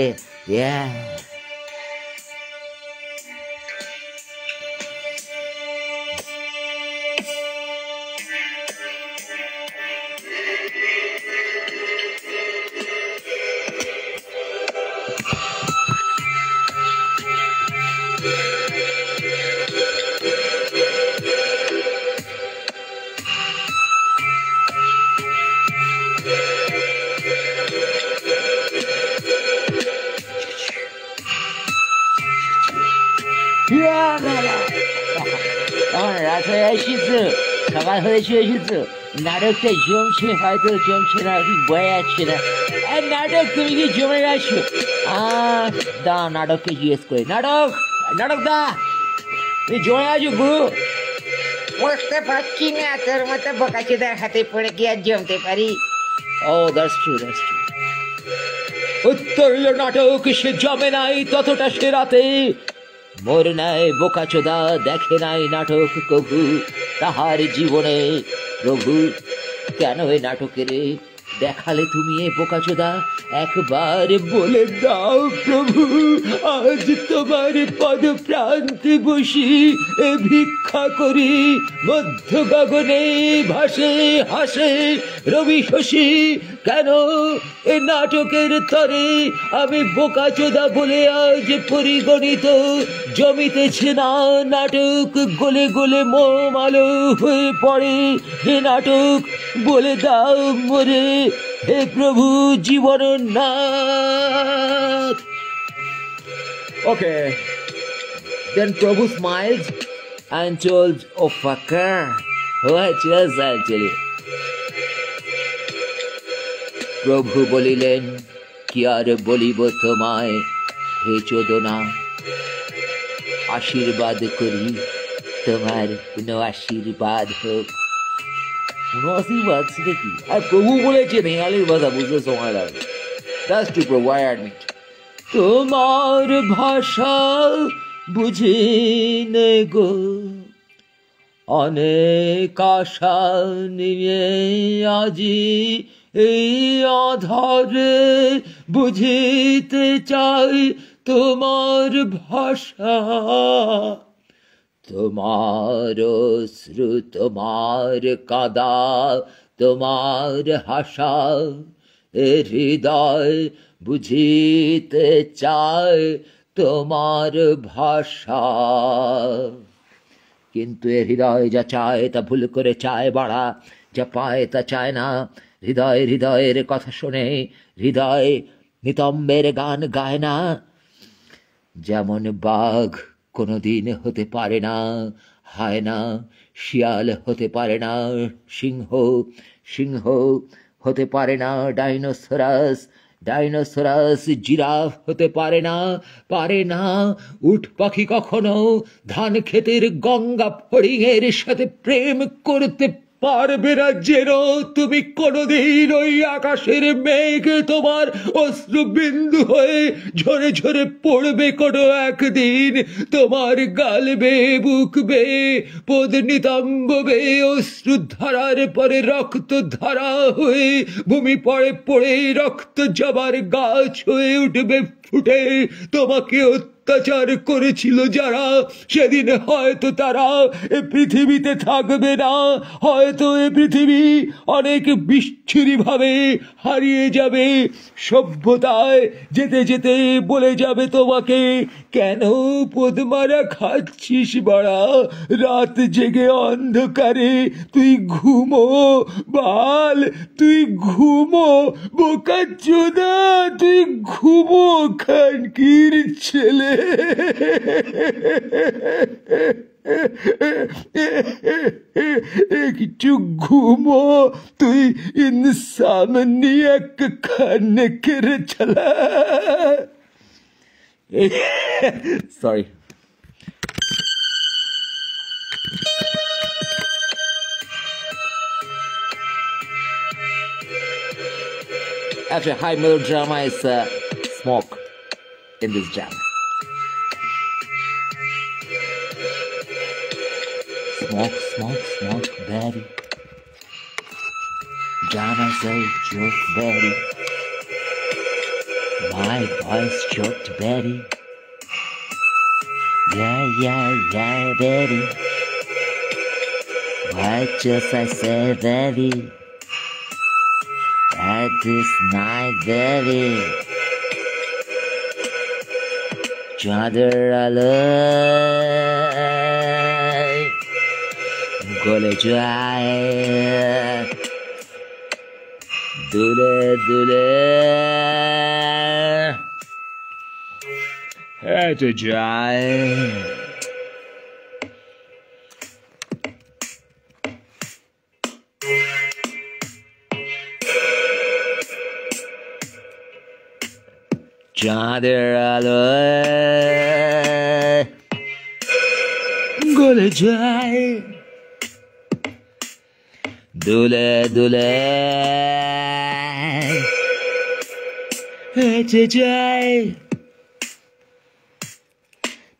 রাত হয়ে এসেছে, সকাল হয়েছে এসেছে, নাটকটা জমছে, হয়তো জমছে না, ঠিক বয়ে যাচ্ছে না। নাটক তুমি কি জমে গেছো? দা নাটককে জিজ্ঞেস করে, নাটক, নাটক দা তুমি জমে আছো গুরু? বুঝতে পারছি না, তোর মতো বোকাচোদার হাতে পড়ে কি আর জমতে পারি? ও দ্যাটস ট্রু, দ্যাটস ট্রু। উত্তর নাটক সে জমে নাই ততটা সে রাতে, মোর নাই বোকাচোদা দেখে নাই নাটক কভু তাহার জীবনে। প্রভু কেন এ নাটকের দেখালে তুমি এ বোকাচোদা? একবার বলে দাও প্রভু, আজ তোমার পদ প্রান্তে বসি এ ভিক্ষা করি, মধ্য গগনে ভাসে হাসে রবি শশী, কেন এ নাটকের তরে আমি বোকাচোদা বলে আজ পরিগণিত? জমিতেছে না নাটক, গলে গলে মোম আলো হয়ে পড়ে। হে নাটক বলে দাও মোরে, হে প্রভু জীবন Nath. Okay, then Prabhu smiled and told, oh fucker, what was that tell you? প্রভু বলিলেন, কি আর বলিব তোমায় হে চোদনা, আশীর্বাদ করি তোমার কোনো আশীর্বাদ হোক। কোনো আশীর্বাদ সেটা কি? আর প্রভু বলেছে বেঙ্গালির ভাষা বুঝতে সময় লাগবে। That's to provide me. তোমার ভাষা বুঝি নে গো, অনেক আশা নিয়ে আজি এই আধারে বুঝিতে চাই তোমার ভাষা। তোমার অশ্রু, তোমার কাদা, তোমার হাসা, এ হৃদয় বুঝিতে চায় তোমার ভাষা। কিন্তু এ হৃদয় যা চায় তা ভুল করে চায় বাড়া, যা পায় তা চায় না। হৃদয় হৃদয়ের কথা শোনে, হৃদয় নিতম্বের গান গায় না। যেমন বাঘ কোনোদিন হতে পারে না হায়না, শিয়াল হতে পারে না সিংহ, সিংহ হতে পারে না ডাইনোসরাস, ডাইনোসরাস জিরাফ হতে পারে না, পারে না উট পাখি কখনো ধান ক্ষেতের গঙ্গা ফড়িংয়ের সাথে প্রেম করতে পারবে না। যেন তুমি কোনোদিন ওই আকাশের মেঘ তোমার অশ্রু বিন্দু হয়ে ঝরে ঝরে পড়বে কোনো একদিন, তোমার গাল বেয়ে বুক বেয়ে পদ নিতম্ব বেয়ে অশ্রু ধারার পরে রক্ত ধারা হয়ে ভূমি পড়ে পড়ে রক্ত জবার গাছ হয়ে উঠবে ফুটে। তোমাকে অত্যাচার করেছিল যারা, সেদিন হয়তো তারা এ পৃথিবীতে থাকবে না, হয়তো এ পৃথিবী অনেক বিচ্ছিরি ভাবে হারিয়ে যাবে। সভ্যতায় যেতে যেতে বলে যাবে তোমাকে, কেন পদ্মারা খাচ্ছিস বাড়া, রাত জেগে অন্ধকারে তুই ঘুমো বাল, তুই ঘুমো বোকাচোদা, তুই ঘুমো খানকির ছেলে। একটু ঘুমো তুই ইনসামনিয়াক খানে করে চলা। Sorry. Actually, high melodrama is smoke in this jam. Smoke, smoke, smoke, baby. Jana say joke, baby. My voice choked, baby. Yeah, yeah, yeah, baby. Why just I say, baby? At this night, baby. Chadar alay. Gole jai. Dule, dule. At a jai. চাঁদের আলোয় গলে যায়, দুলে দুলে হেঁটে যায়,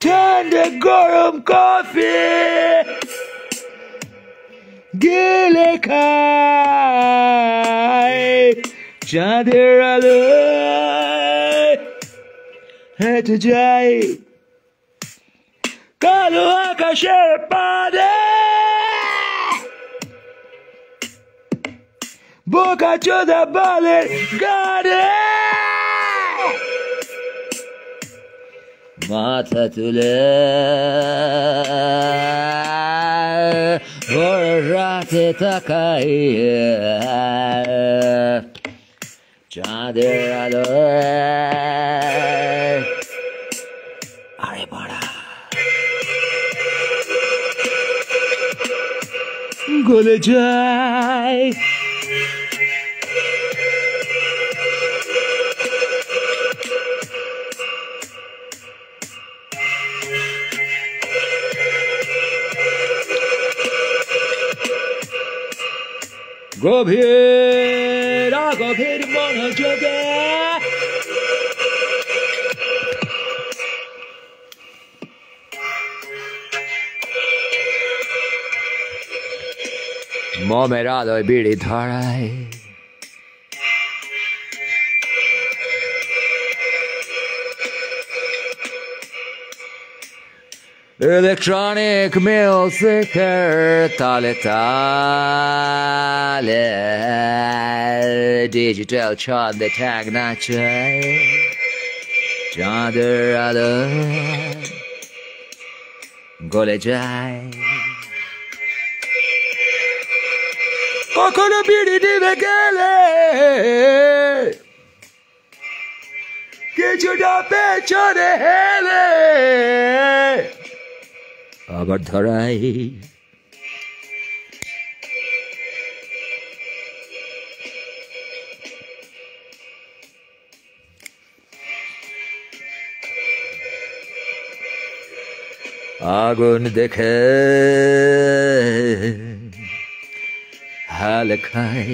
ঠান্ডা গরম কফি গেলে খায়, চাঁদের আলোয় হেঁটে যায়, কালো আকাশের পানে বোকা চোদা বালের গানে মাথা তুলে ভোর রাতে তাকাই, চাঁদের আলোয় আরে বাড়া গলে যায়, গভীর গভীর মনোযোগে মোমের আলোয় বিড়ি ধরায়, electronic musicer tale tale, digital chande tag nache, চাঁদের আলোয় গলে যায়, কখনো বিড়ি নিভে গেলে কিছুটা পেছনে হেলে আবার ধরাই, আগুন দেখে হাল খাই,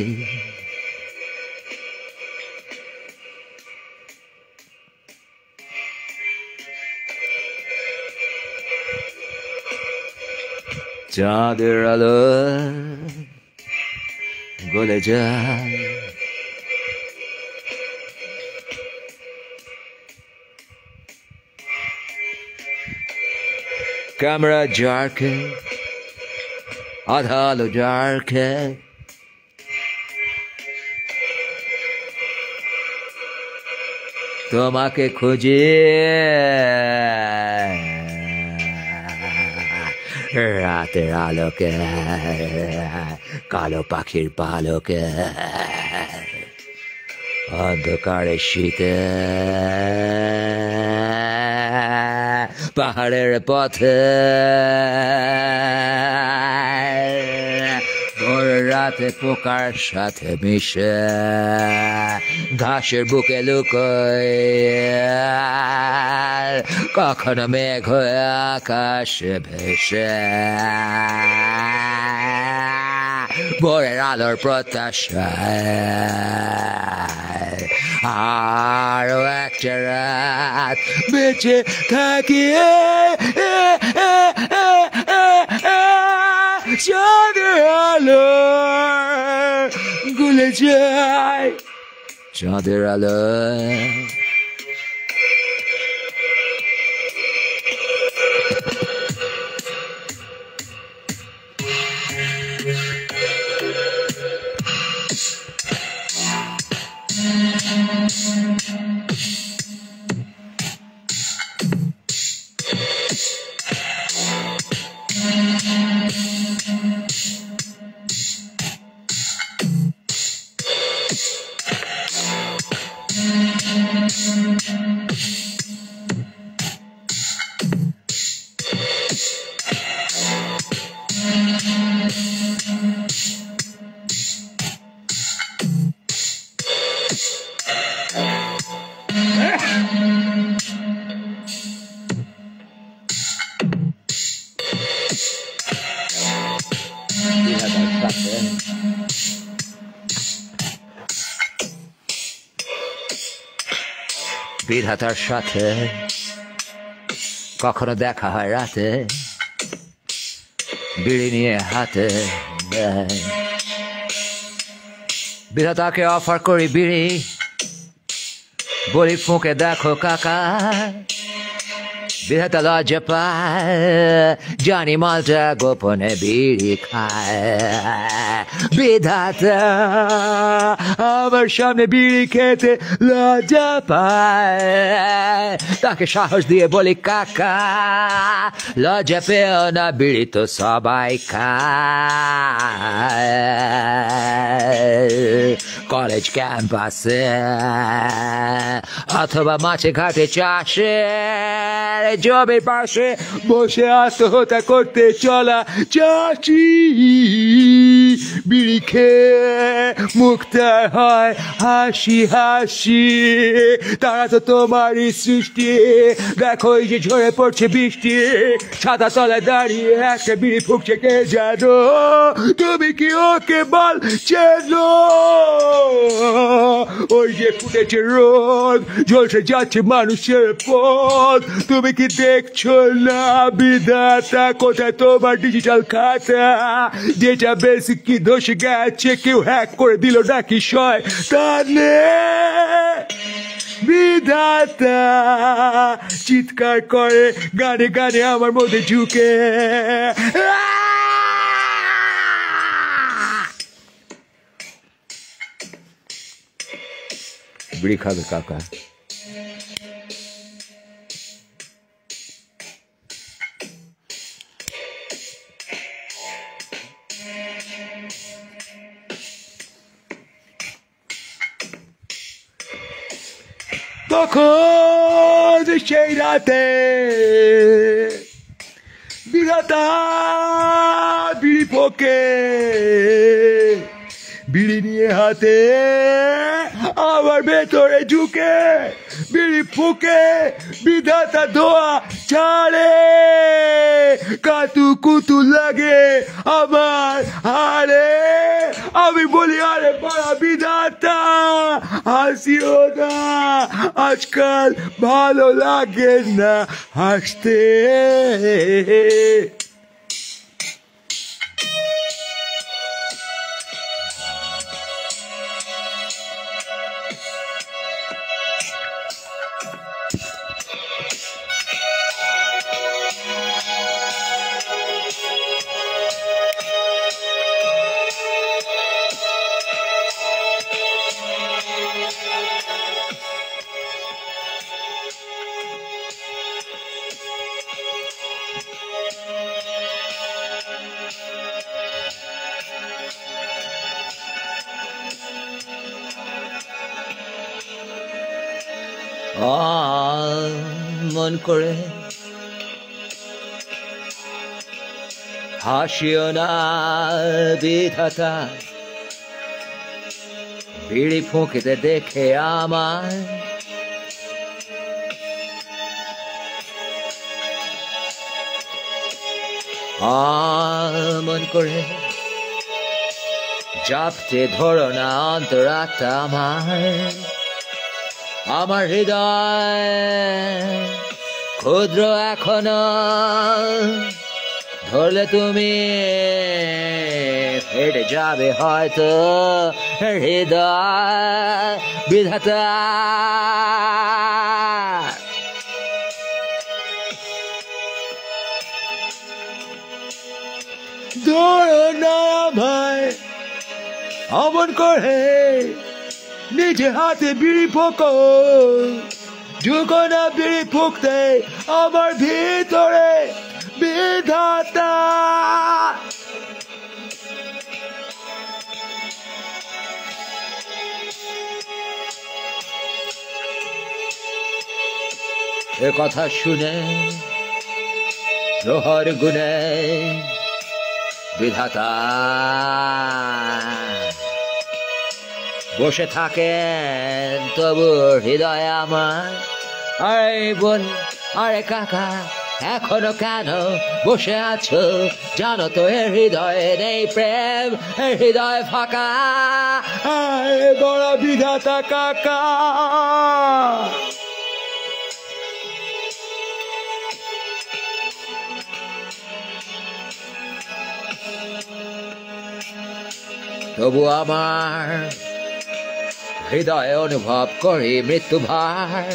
চাঁদের আলোয় গলে যায়, ক্যামেরা জারকে আধা আলো জারকে তোমাকে খুঁজে রাতের আলোকে কালো পাখির পালকে অন্ধকারে শীতে পাহাড়ের পথে ভোর রাতে পোকার সাথে মিশে ঘাসের বুকে লুকোয়, কখনো মেঘ হয়ে আকাশে ভেসে ভোরের আলোর প্রত্যাশায় আরো একটা রাত বেঁচে থাকি, চাঁদের আলো গুলে যায়, চাঁদের আলো সাথে। বিধাতার সাথে কখনো দেখা হয় রাতে, বিড়ি নিয়ে হাতে। বিধাতাকে অফার করি বিড়ি, বলি ফুঁকে দেখো কাকা। বিধাতা লজ্জা পায়, জানি মালটা গোপনে বিড়ি খায়। বিধাতা আমার সামনে বিড়ি খেতে লজ্জা পায়, তাকে সাহস দিয়ে বলি কাকা লজ্জা পেও না, বিড়ি তো সবাই খায়। কলেজ ক্যাম্পাসে অথবা মাঠে ঘাটে চাষে জমির পাশে বসে আত্মহত্যা করতে চলা চাষি বিড়ি খেয়ে মুক্তা হয় হাসি হাসি। তারা তো তোমারই সৃষ্টি, দেখো এই যে ঝরে পড়ছে বৃষ্টি, ছাতা তলায় দাঁড়িয়ে একটা বিড়ি ফুঁকছে কে জানো, তুমি কি ওকে বল চেনো? ওই যে ফুটেছে রোদ, ঝলসে যাচ্ছে মানুষের পথ, তুমি কি দেখছো না বিধাতা কোথায় তোমার ডিজিটাল খাতা? যেটা বেশি কি দোষ গেছে, কেউ হ্যাক করে দিল নাকি শয়তানে? বিধাতা চিৎকার করে গানে গানে আমার মধ্যে ঝুঁকে। বিড়ি খাবে কাকা? তখন সেই রাতে বিধাতা বিড়ি পোকে, বিড়ি নিয়ে হাতে আমার ভেতরে ঝুঁকে বিড়ি ফুকে বিধাতা ধোয়া ছাড়ে, কাতু কুতু লাগে আমার হারে। আমি বলি আরে বড়া বিধাতা হাসিও না, আজকাল ভালো লাগে না হাসতে। মন করে হাসিও না বিধাতা, বিড়ি ফুঁকিতে দেখে আমার মন করে জাপতে ধরো না অন্তরাত্মা আমার হৃদয় ক্ষুদ্র এখনো, ধরলে তুমি ফেটে যাবে হয়তো হৃদয়। বিধাতা ধরো না আমায় অমন করে, নিজে হাতে বিড়ি ফুঁকো, ঝুঁকো না বিড়ি ফুঁকতে আমার ভিতরে বিধাতা। এ কথা শুনে প্রহর গুনে বিধাতা বসে থাকেন তবু হৃদয় আমার। আরে বোন আরে কাকা এখনো কেন বসে আছো? জানো তো এর হৃদয়ে নেই প্রেম, এর হৃদয় ফাঁকা। আয় বড় বিধাতা কাকা। তবু আমার হৃদয়ে অনুভব করি মৃত্যু ভার।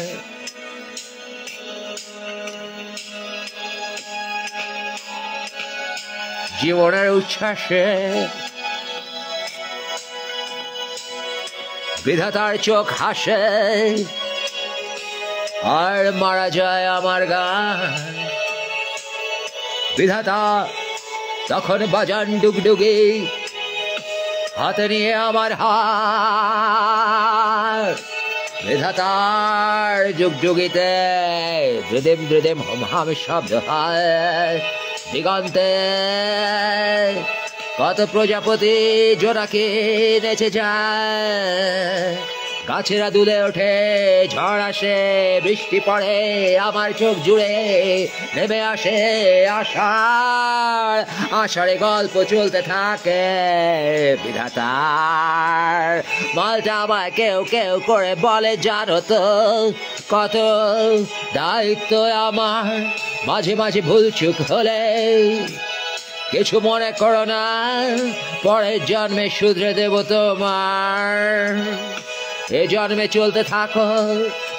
জীবনের উচ্ছ্বাসে বিধাতার চোখ হাসে, আর মারা যায় আমার গান। বিধাতা তখন বাজান ডুগডুগি, হাতে নিয়ে আমার হাত। বিধাতার যুগযুগিতে দ্রুদিম দ্রুদিম হম হাম শব্দ হয়। দিগন্তে কত প্রজাপতি জোনাকি নেচে যায়। গাছেরা দুলে ওঠে, ঝড় আসে, বৃষ্টি পড়ে, আমার চোখ জুড়ে নেমে আসে আষাঢ়। আষাঢ়ে গল্প চলতে থাকে বিধাতার। মালটা আমায় কেউ কেউ করে বলে, জানো তো কত দায়িত্ব আমার। মাঝে মাঝে ভুল চুক হলে কিছু মনে করো না, পরের জন্মে শুধরে দেব তোমার। এ জন্মে চলতে থাকো,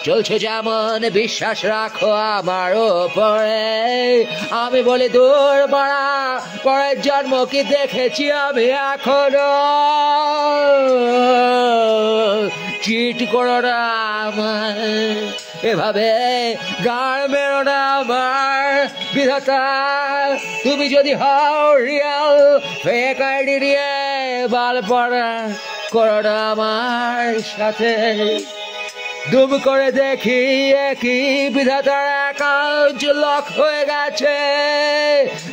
চলছে যেমন, বিশ্বাস রাখো আমার ওপরে। আমি বলি দূর বাড়া, পরের জন্ম কি দেখেছি আমি এখনো? চিট করো না আমার, এভাবে গাড় মেরো না আমার। বিধাতা তুমি যদি হও রিয়াল, ফেক আইডি দিয়ে বাল পড়া করো না আমার সাথে। দুম করে দেখি একই বিধাতার অ্যাকাউন্ট লক হয়ে গেছে।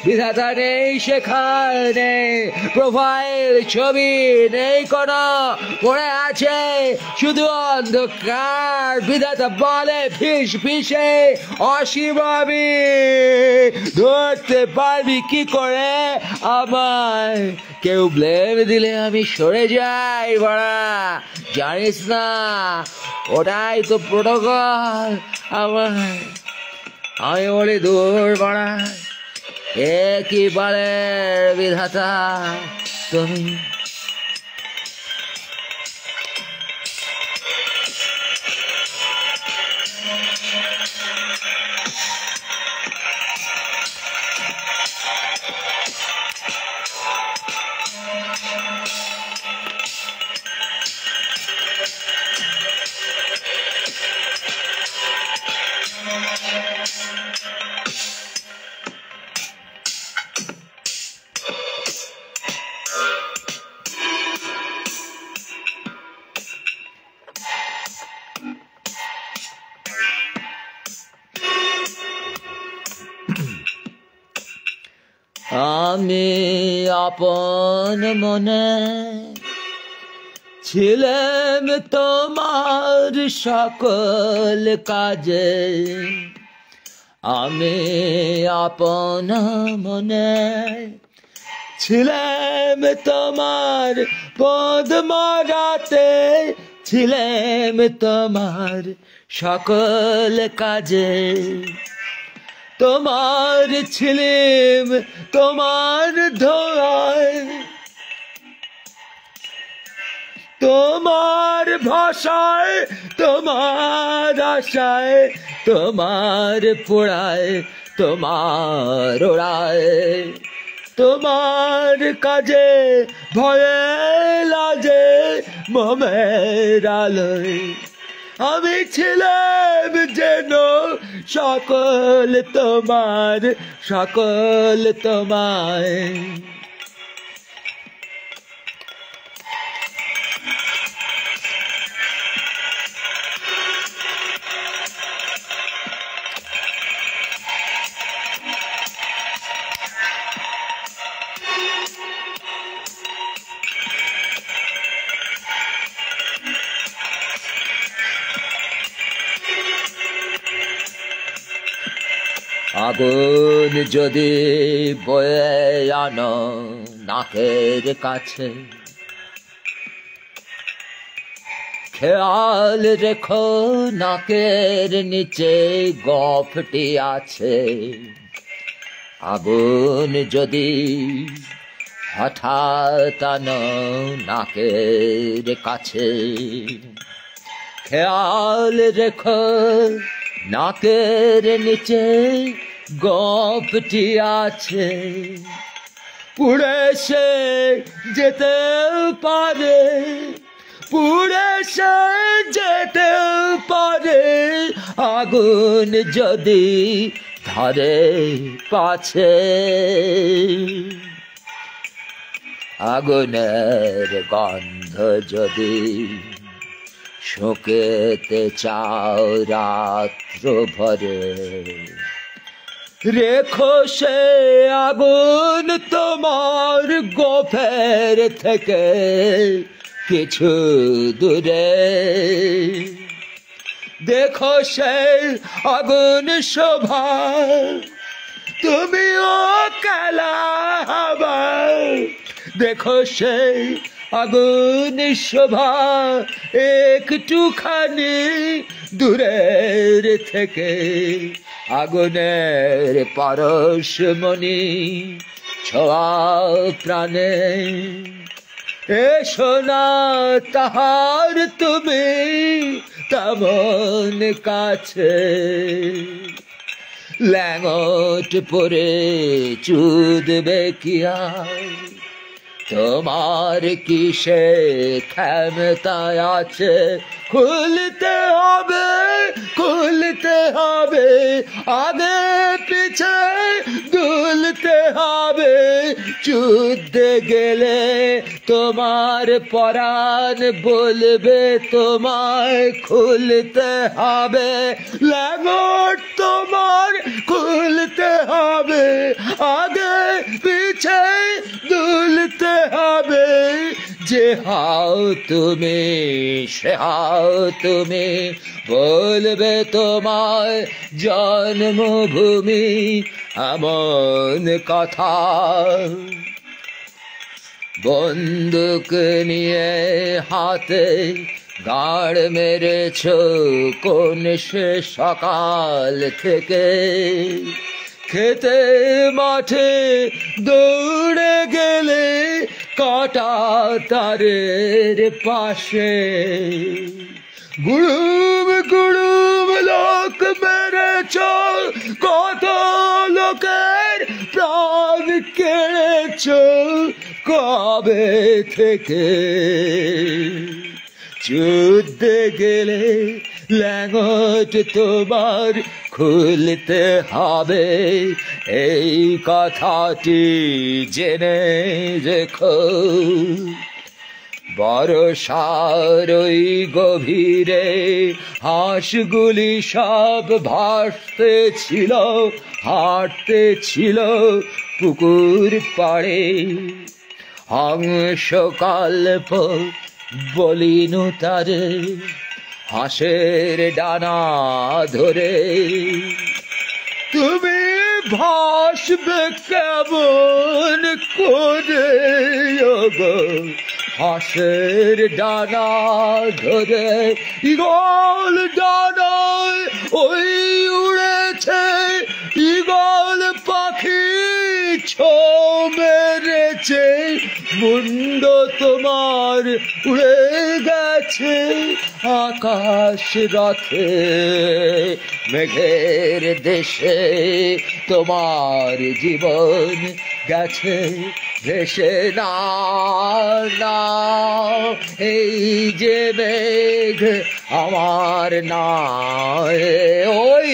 বিধাতা নেই সেখানে, প্রোফাইল ছবি নেই কোনো, পড়ে আছে শুধু অন্ধকার। বিধাতা বলে ফিস ফিসে অসীম আমি, ধরতে পারবি কি করে আমায়? কেউ ব্লেম দিলে আমি সরে যাই বাড়া, জানিস না ওটাই তো প্রোটোকল আমার। আমি বলি দূর বাড়া, একেবারের বিধাতা তুমি। আমি আপন মনে ছিলাম তোমার সকল কাজে। আমি আপন মনে ছিলাম তোমার পদ মারাতে, ছিলাম তোমার সকল কাজে। তোমার ছিলিম তোমার ধোয়ায়, তোমার ভাষায়, তোমার আশায়, তোমার পোড়ায়, তোমার ওড়ায়, তোমার কাজে ভয়ে লাজে মোমের আলোয়। আমি ছিলাম যেন সকল তোমার, সকল তোমায়। আগুন যদি বয়ে আনো নাকের কাছে, খেয়াল রেখো নাকের নিচে গফটি আছে। আগুন যদি হঠাৎ আনো নাকের কাছে, খেয়াল রেখো নাকের নিচে গফটি আছে। পুড়ে সে যেতে পারে, পুড়ে সে যেতে পারে, আগুন যদি ধরে পাছে। আগুনের গন্ধ যদি শুকেতে চাও রাত্র ভরে, রেখো সে আগুন তোমার গোফের থেকে কিছু দূরে। দেখো সে আগুন শোভা তুমিও কালা হবা। দেখো সে আগুন শোভা একটুখানি দূরের থেকে। আগুনের পরশমণি ছোঁয়াও প্রাণে, এসো না তাহার তুমি তেমন কাছে। ল্যাঙট পরে চুদবে কি আর, তোমার কিসে ক্ষমতায় আছে। খুলতে হবে, খুলতে হবে, আগে পিছে দুলতে হবে। যুদ্ধে গেলে তোমার পরাণ বলবে তোমায় খুলতে হবে। ল্যাঙট তোমার খুলতে হবে, আগে পিছে দুলতে হবে। যে হাও তুমি সে হাও তুমি, বলবে তোমায় জন্মভূমি এমন কথা। বন্দুক নিয়ে হাতে গাড় মেরেছ কোন সে সকাল থেকে। খেতে মাঠে দৌড়ে গেলে কাটা তারের পাশে। গুড়ুম গুড়ুম লোক মেরেছ, কত লোকের প্রাণ কেড়েছ কবে থেকে। যুদ্ধে গেলে ল্যাঙট তোমার খুলতে হবে, এই কথাটি জেনে রেখো। বর্ষার ওই গভীরে হাঁসগুলি সব ভাসতে ছিল, হাঁটতে ছিল পুকুর পাড়ে। হংস কল্প বলিনু তারে হাঁসের ডানা ধরে। তুমি ভাসবে কেমন করে গো হাঁসের ডানা ধরে। ঈগল ডানায় ওই উড়েছে, ঈগল পাখি ছো মেরেছে। মুন্ড তোমার উড়ে গেছে আকাশ রথে। মেঘের দেশে তোমার জীবন গেছে ভেসে। না না এই যে মেঘ আমার নয়, ওই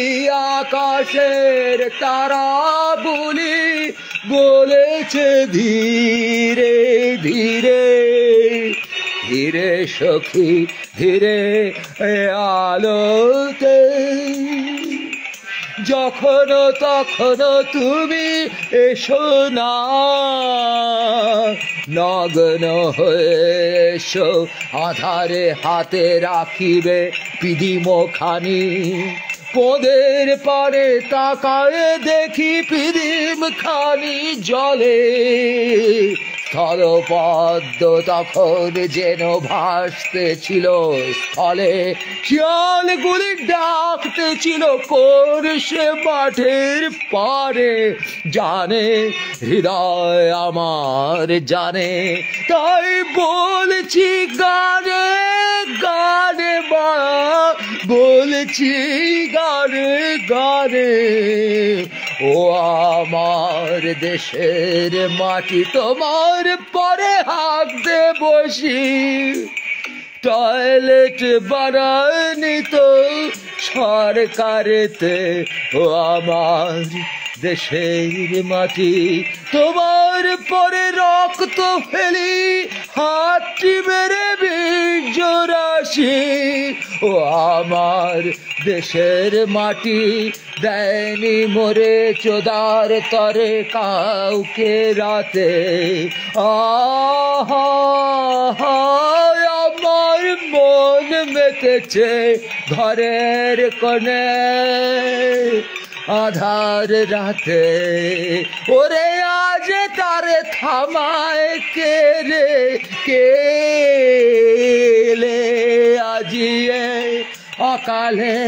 আকাশের তারাগুলি বলেছে ধীরে ধীরে। ধীরে সখী ধীরে আলোতে, যখন তখন তুমি এসো না। নগ্ন হয়ে এসো, আধারে হাতে রাখিবে পিদিমখানি। পোদের পারে তাকায় দেখি পিদিম খানি জলে, স্থলপদ্ম তখন যেন ভাসতে ছিল স্থলে, শিয়ালগুলি ডাকতে ছিল কোন সে মাঠের পারে, জানে হৃদয় আমার জানে, তাই বলছি গানে গানে বাড়া, বলছি গানে গানে, ও আমার দেশের মাটি তোমার পরে হাঁক দে বসি, টয়লেট বানায়নি তো সরকারেতে, ও আমার দেশের মাটি তোমার পরে রক্ত ফেলি, হাতটি মেরে বীর্য রাশি, ও আমার দেশের মাটি দেয়নি মরে চোদার তরে কাউকে রাতে, আহা আমার মন মেতেছে ঘরের কোণে আধার রাতে, ওরে আজ তারে থামায় কে রে কে লে আজিয়ে অকালে,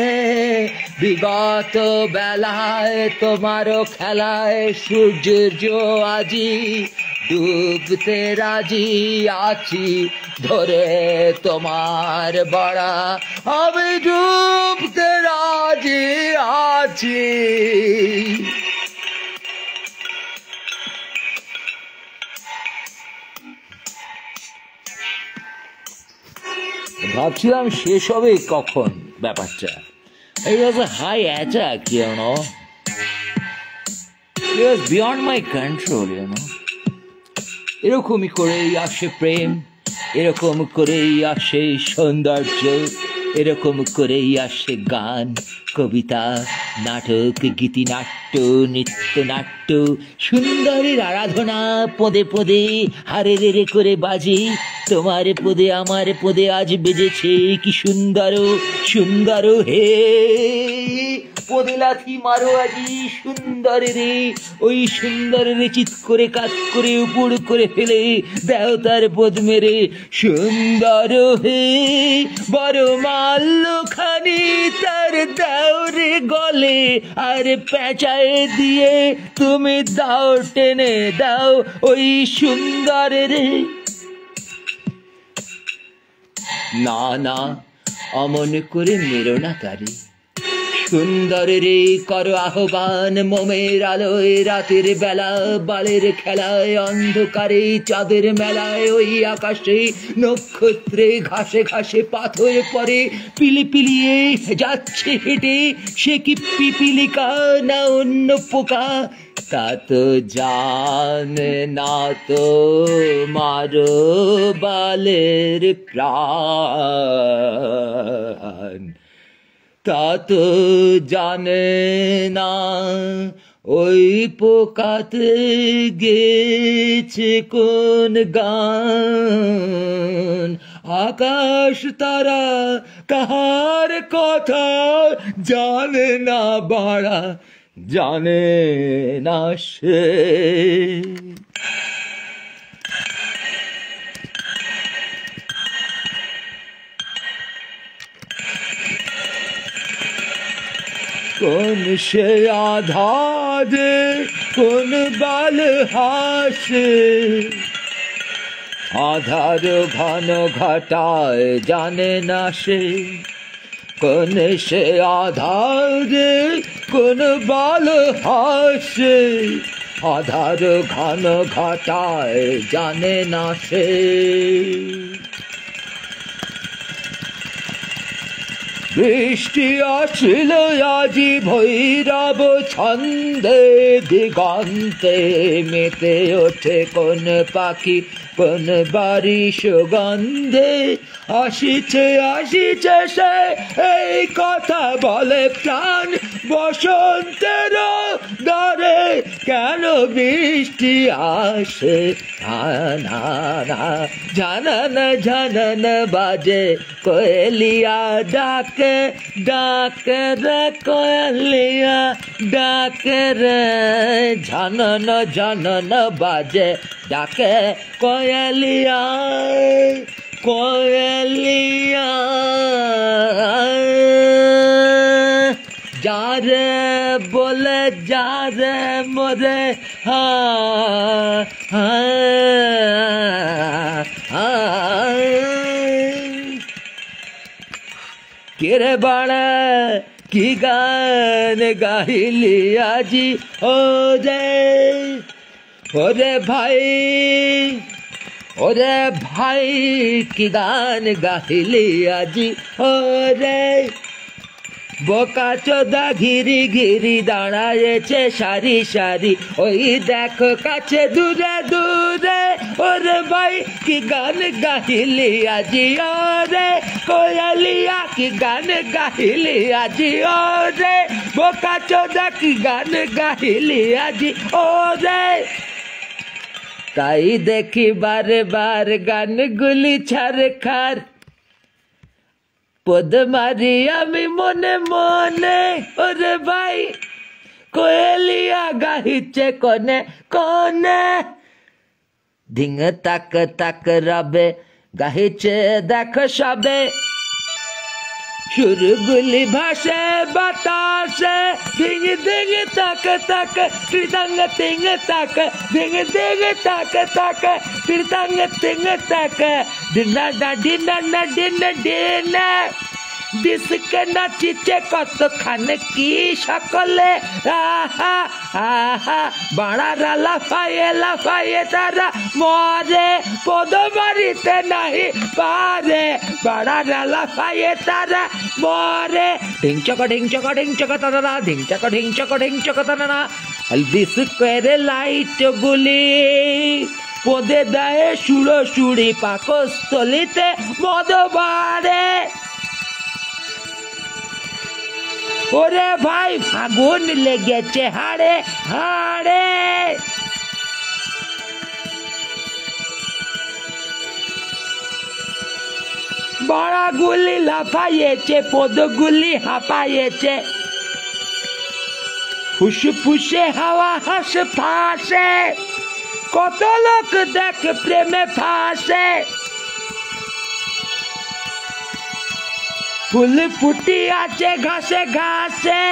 বিগত বেলায় তোমারও খেলায় সূর্য আজি ডুবতে রাজি আছি, ধরে তোমার বড়া আমি ডুবতে রাজি আছি। ভাবছিলাম শেষ হবে কখন ব্যাপারটা। It was a high attack, you know. It was beyond my control, you know. এরকমই করেই আসে প্রেম, এরকম করেই আসে সৌন্দর্য, এরকম করেই আসে গান, কবিতা, নাটক, গীতিনাট্য, নৃত্যনাট্য, সুন্দরীর আরাধনা পদে পদে হারে রে করে বাজি, তোমার পদে আমার পদে আজ বেজেছে কি সুন্দর সুন্দর হে, পদে লাথি মারো আজি সুন্দর রে, ওই সুন্দর রে চিৎ করে কাত করে উপর করে ফেলে দেও তার পদ মেরে, সুন্দর হে বড় মাল্যখানি তার দাও রে গলে, আর পেঁচায় দিয়ে তুমি দাও টেনে দাও ওই সুন্দর রে। না না অমন করে মেরো না তারে, সুন্দর রে করো আহ্বান মোমের আলোয়, রাতের বেলা বালের খেলায়, অন্ধকারে চাঁদের মেলায়, ওই আকাশে নক্ষত্রে ঘাসে ঘাসে পাথর পরে পিলি পিলিয়ে যাচ্ছে হেঁটে, সে কি পিপিলিকা না অন্য পোকা, তা তো জানে না তো মারো বালের প্রাণ, তা তো জানে না ওই পোকাতে গেছে কোন গান, আকাশ তারা তাহার কথা জানে না বাড়া, জানে না সে। কোন সে আধারে কোন বাল হাসে, আধার ঘন ঘটায় জানে না সে, কোন সে আধারে কোন বাল হাসে, আধার ঘন ঘটায় জানে না সে। বৃষ্টি আসিল আজি ভৈরব ছন্দে, দিগন্তে মেতে ওঠে কোন পাখি কোন বাড়ি সুগন্ধে আসিছে আসিছে সে, এই কথা বলে প্রাণ বসন্তের দ্বারে কেন বৃষ্টি আসে না না, জানান জানান বাজে কোয়েলিয়া ডাকে ডাকে রে কোয়েলিয়া ডাকে রে, জানান জানান বাজে ডাকে কোয়েলিয়া কোয়েলিয়া, যারে বলে যারে মরে হা হা হা, কেরে বাড়া কি গান গাইলি আজি ওরে ভাই, ওরে ভাই কি গান গাইলি আজি ওরে, বোকা চোদা ঘিরি ঘিরি দাঁড়ায়েছে সারি সারি, ওই দেখো কাছে দূরে দূরে, ওরে ভাই কি গান গাইলি আজি ওরে, কোয়েলিয়া কি গান গাইলি আজি ওরে, বোকা চোদা কি গান গাইলি আজি ওরে। তাই দেখি বারে বার গানগুলি ছাড় খার, পদ মারি আমি মনে মনে, ওরে ভাই কোয়েলিয়া গাহিছে কনে কনে, ধিং তাক তাক রবে গাহিছে দেখ সবে, সুরগুলি ভাসে বাতাসে, ধিং ধিং তাক তাক ত্রিদঙ্গ তিং তাক, ধিং ধিং তাক তাক ত্রিদঙ্গ তিং তাক, ডিনা ডা ডিনা না ডিনা ডিনা, দিসকে নাচিছে কতখানে কি সকলে, আহা আহা বাড়ারা লাফায়ে তারা মরে, পদ মারিতে নাহি পারে, বাড়ারা লাফায়ে তারা মরে, ঢিং চক তারা ঢিং চক তারা, দিসকে লাইট গুলি পদে দেয় সুড়ো সুড়ি পাকস্থলিতে মদ বাড়ে, ওরে ভাই ফাগুন লেগেছে হাড়ে হাড়ে, বাড়াগুলি লাফাইয়েছে পদগুলি হাঁপাইয়েছে, ফুসফুসে হাওয়া হাস ফাঁসে, কত লোক দেখ প্রেমে ফাঁসে, ফুল ফুটি আছে ঘাসে ঘাসে,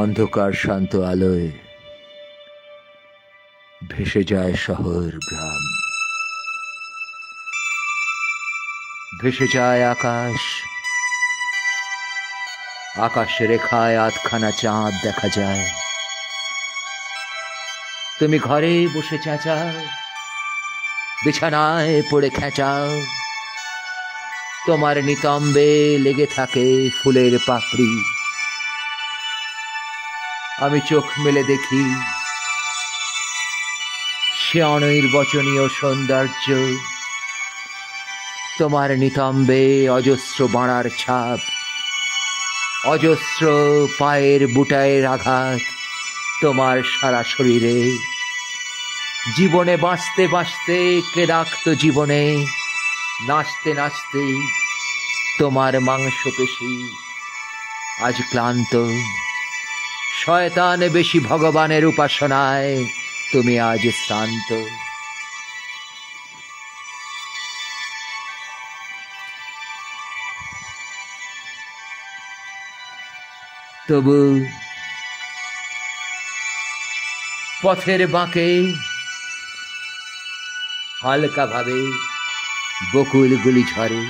অন্ধকার শান্ত আলোয় ভেসে যায় শহর গ্রাম, ভেসে যায় আকাশ, আকাশ রেখায় আধখানা চাঁদ দেখা যায়, তুমি ঘরে বসে চেঁচাও, বিছানায় পড়ে খেঁচাও, তোমার নিতম্বে লেগে থাকে ফুলের পাপড়ি, আমি চোখ মেলে দেখি সে অনির্বচনীয় সৌন্দর্য, তোমার নিতম্বে অজস্র বাড়ার ছাপ, অজস্র পায়ের বুটায়ের আঘাত তোমার সারা শরীরে, জীবনে বাঁচতে বাঁচতে ক্লেদাক্ত জীবনে, নাচতে নাচতে তোমার মাংসপেশি আজ ক্লান্ত, শয়তান বেশি ভগবানের উপাসনায় তুমি আজ শ্রান্ত। তবু পথের বাঁকে হালকা ভাবে বকুলগুলি ঝরে।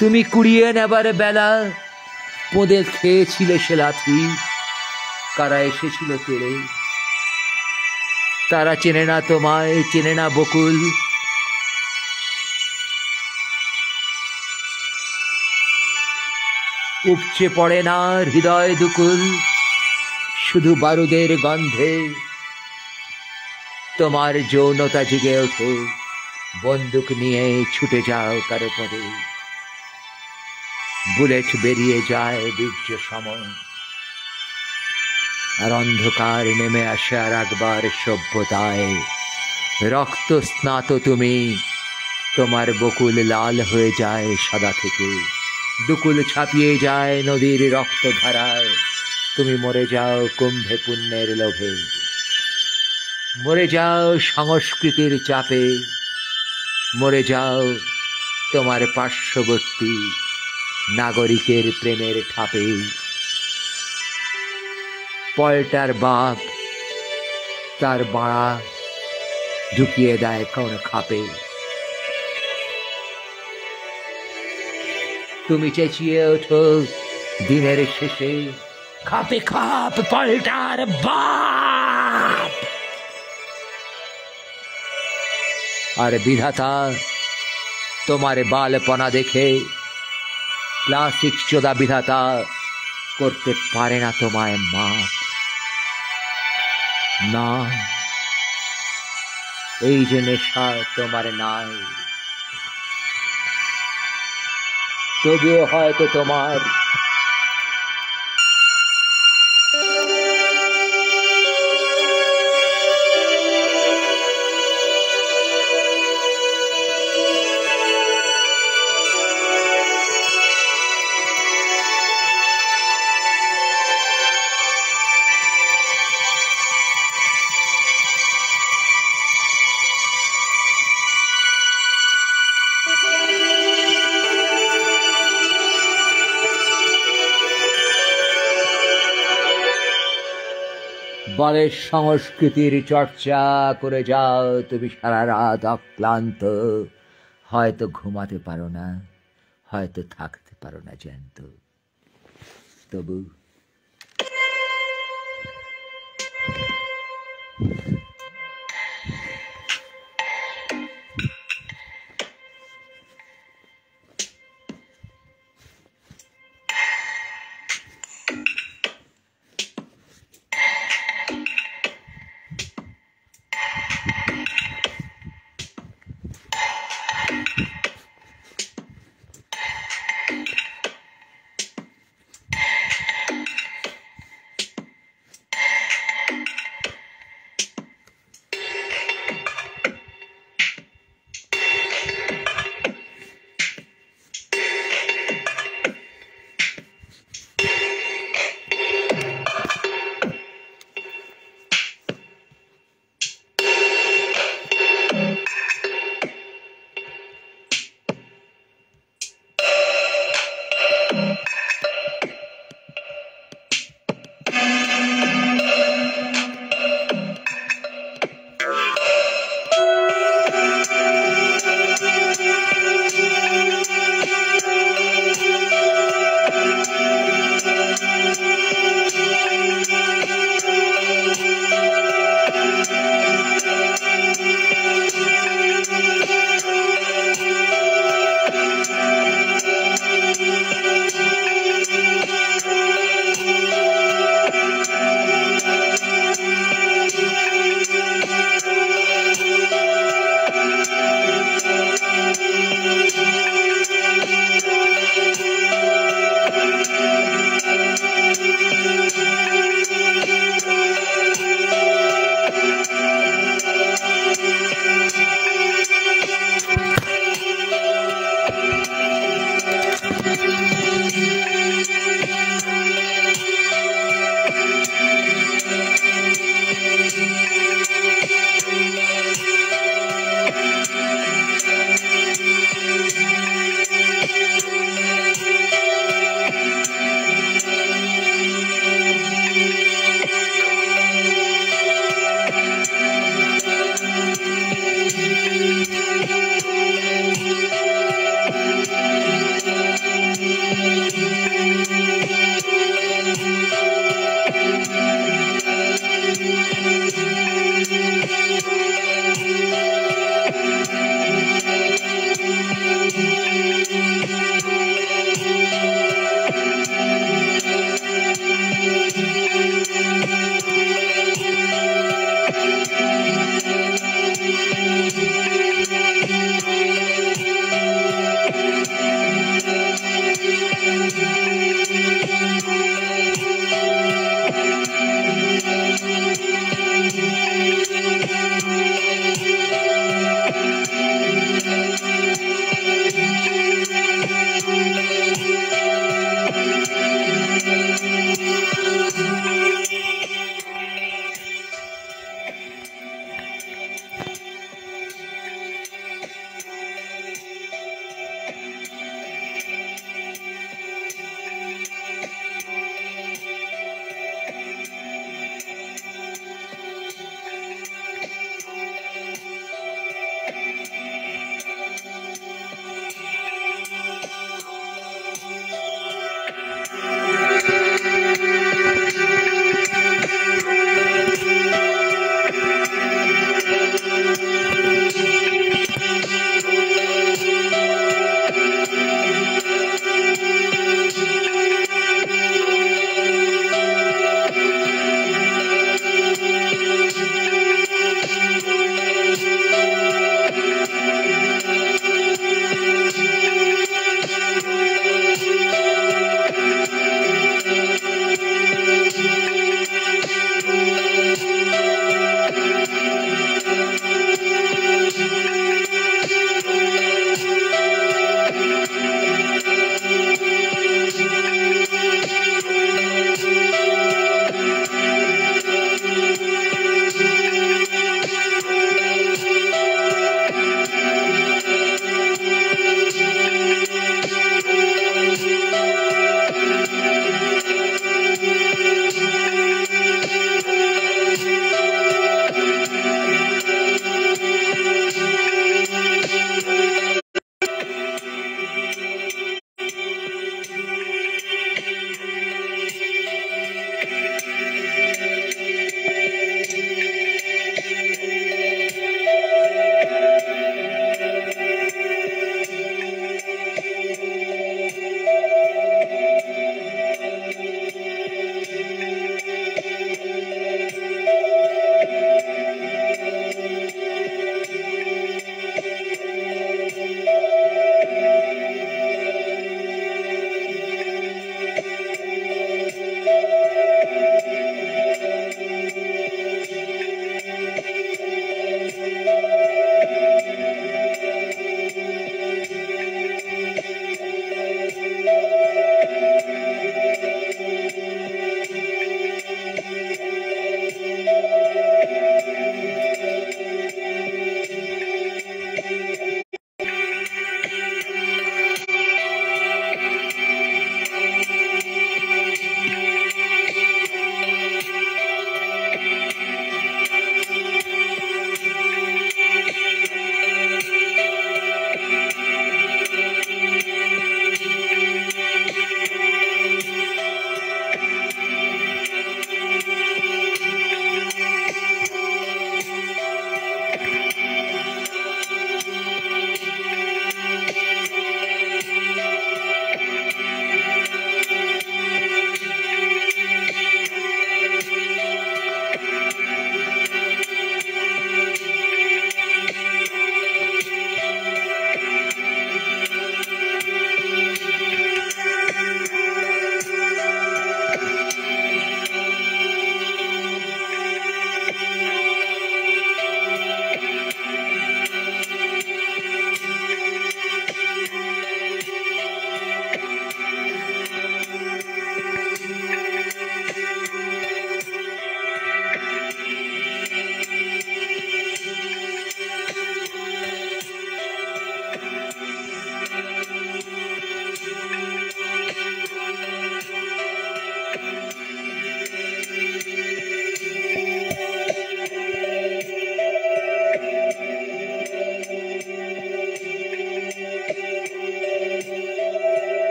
তুমি কুড়িয়ে নেবার বেলা পোঁদে খেয়েছিলে সে লাথি, কারা এসেছিল তেড়ে। তারা চেনে না তোমায়, চেনে না বকুল। উপচে পড়ে না হৃদয় দুকুল, শুধু বারুদের গন্ধে তোমার যৌনতা জেগে ওঠে। বন্দুক নিয়ে ছুটে যাও কারো পদে, বুলেট বেরিয়ে যায় বীর্য সময়। আর অন্ধকার নেমে আসে আর একবার সভ্যতায়। রক্ত স্নাত তুমি, তোমার বকুল লাল হয়ে যায় সাদা থেকে। দুকুল ছাপিয়ে যায় নদীর রক্ত ধারায়। তুমি মরে যাও কুম্ভে পুণ্যের লোভে, মরে যাও সংস্কৃতির চাপে, মরে যাও তোমার পার্শ্ববর্তী নাগরিকের প্রেমের ঠাপে। পল্টার বাপ তার বাড়া ঢুকিয়ে দেয় কোন খাপে। তুমি চেঁচিয়ে ওঠো দিনের শেষে, খাপে খাপ পল্টার বাপ। আর বিধাতা তোমার বালপনা দেখে, ক্লাসিক চোদা বিধাতা করতে পারে না তোমায় মাপ। না, এই যে নেশা তোমার নাই, তবুও হয়তো তোমার বলের সংস্কৃতির চর্চা করে যাও তুমি সারা রাত অক্লান্ত। হয়তো ঘুমাতে পারো না, হয়তো থাকতে পারো না জ্যান্ত, তবু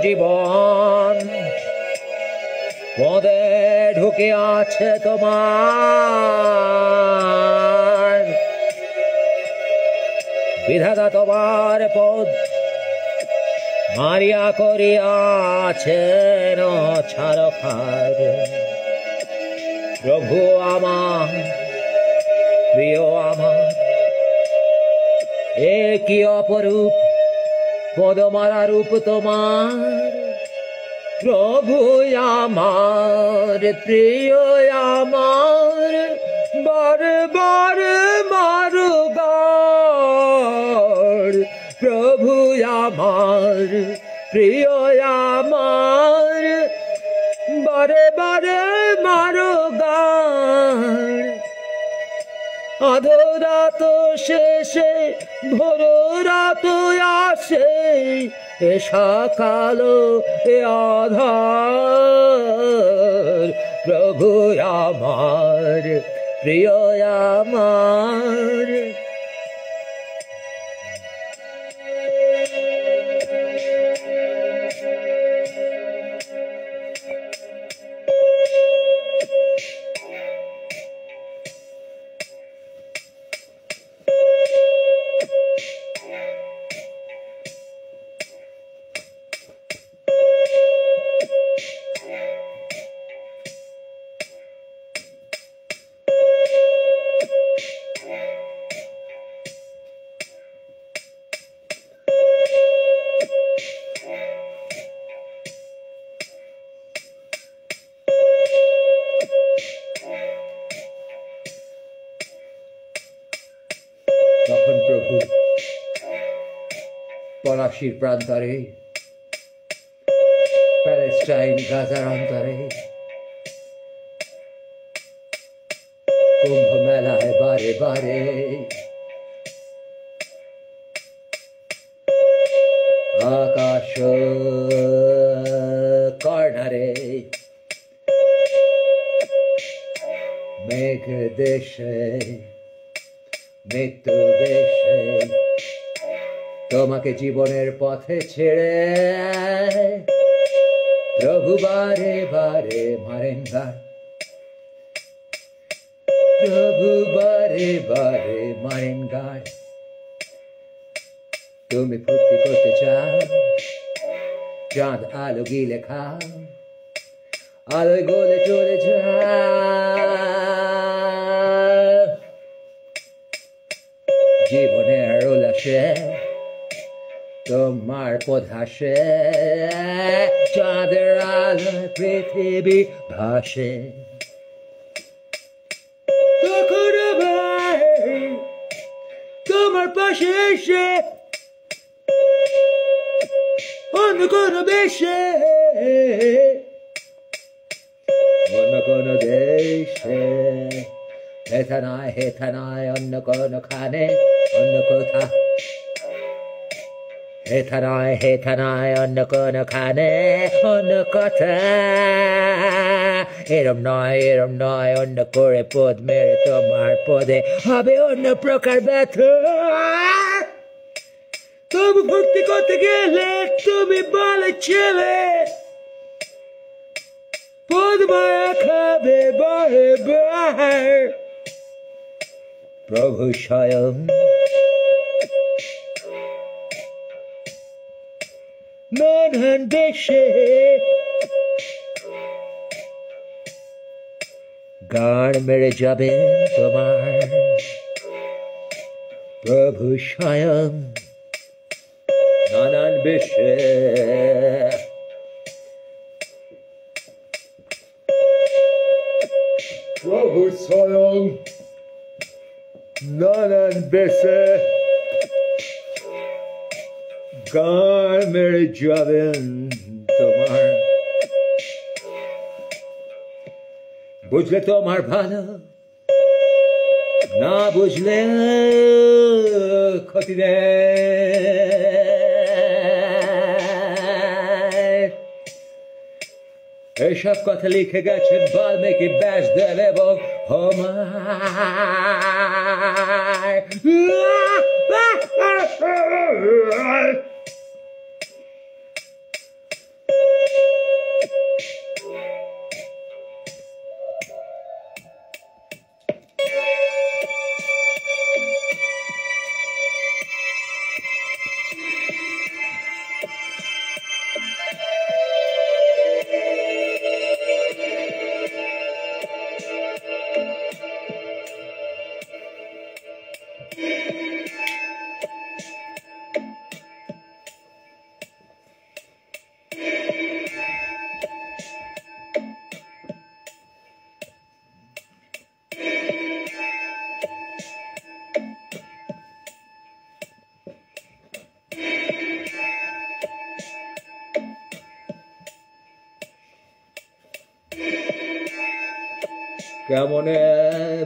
জীবন পদে ঢুকে আছে তোমার, বিধাতা তোমার পদ মারিয়া করিয়াছেন ছারখার। প্রভু আমার, প্রিয় আমার, এ কি অপরূপ পদমারা রূপ তোমার। প্রভু আমার, প্রিয় আমার, বারে বারে মারুগার। প্রভু আমার, প্রিয় আমার, বারে বারে মারুগার। আধরাত শেষে ভোর রাত আসে, এ সকাল এ আধার। প্রভু আমার, প্রিয় আমার। তখন প্রভু পলাশির প্রান্তরে, প্যালেস্টাইন গাজার অন্তরে, কুম্ভ মেলায় বারে বারে আকাশ কর্ণারে, মেঘ দেশে, মৃত্যু দেশে তোমাকে জীবনের পথে ছেড়ে প্রভু বারে বারে মারেন গান। প্রভু বারে বারে মারেন গান। তুমি ফুর্তি করতে চাও, চাঁদ আলো গিলে খাও, আলোয় গলে চলে যাও। জীবনের উল্লাসে তোমার পথ হাসে, চাঁদের আলোয় পৃথিবী ভাসে। তখন তোমার পাশে এসে অন্য কোনো দেশে, অন্য কোনো দেশে, হেথা নয় অন্য কোনো খানে, অন্য কোথা। হেথা নয় অন্য কোনো খানে, অন্য কথা। এরম নয় অন্য করে পদ মেরে তোমার পদে হবে অন্য প্রকার ব্যথা। তবু ভক্তি করতে গেলে তুমি বলে ছেলে, পদ মায়া খাবে বারে বার। প্রভু স্বয়ং নানান দেশে গান মেরে যাবেন তোমার। প্রভু স্বয়ং নানান বেশে প্রভু স্বয়ং নানান বেশে গান মেরে যাবেন তোমার। বুঝলে তোমার ভালো, না বুঝলে ক্ষতি দেয়। এইসব কথা লিখে গেছেন বাল্মীকি, ব্যাসদেব এবং হোমার। কেমনে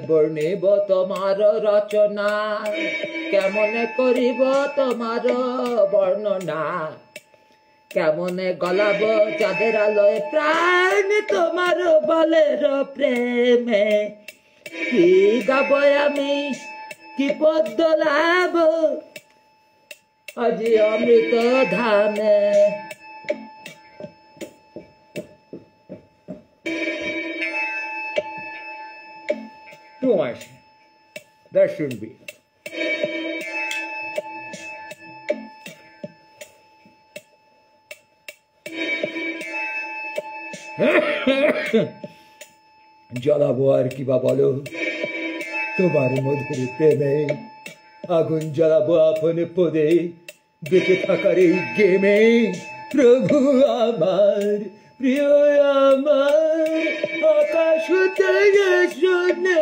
বর্ণিব তোমার রচনা, কেমনে করিব তোমার বর্ণনা, কেমনে গলাব চাঁদের আলোয় প্রাণ তোমার বলের প্রেমে। কি গাব আমি, কি পদ্য লাভ আজি অমৃত ধামে। Too much. That shouldn't be. জ্বালাবো আর কি বা বলো তোমার মধুর প্রেমে, আগুন জ্বালাবো আপন পদে বেঁচে থাকার এই গেমে। প্রভু আমার, প্রিয় আমার, আকাশ থেকে শুনে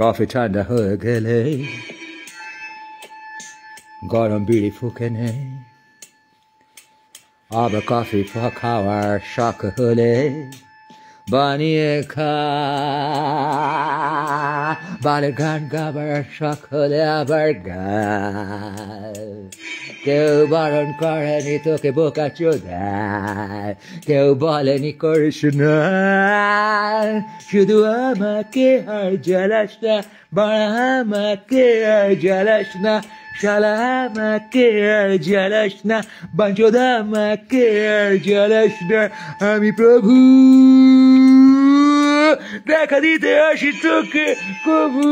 কফি ঠান্ডা হয়ে গেলে গরম বিড়ি ফুকে নেই, আবার কফি খাওয়ার শখ হলে বানিয়ে বারে গান গাবার শখ হলে আবার গায়। কেউ বারণ করেনি তোকে বোকা চোদায়, কেউ বলেনি করিস না, শুধু আমাকে আর জ্বালাস না, বাড়া আমাকে আর জ্বালাস না, শালা আমাকে আর জ্বালাস না, বাঞ্চোদা আমাকে আর জ্বালাস না। আমি প্রভু দেখা দিতে আসি তোকে কবু,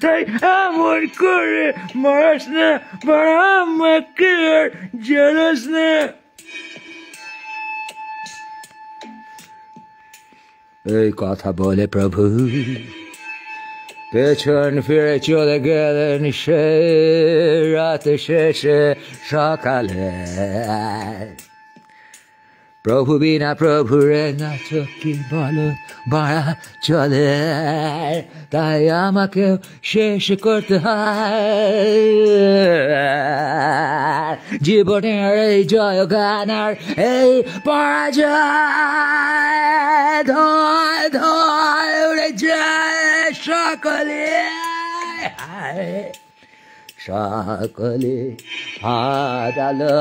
তাই এমন করে মারাস না, বাড়া আমাকে আর জ্বালাস না। এই কথা বলে প্রভু পেছন ফিরে চলে গেলেন সে রাত শেষে সকালে। প্রভু বিনা প্রভুরে নাচো কি বলো বাড়া চলে, তাই আমাকে শেষ করতে হয় জীবনের এই জয়গান আর এই পরাজয়। ধয় ধয় উড়ে যায় সকলে, সকলে হারালো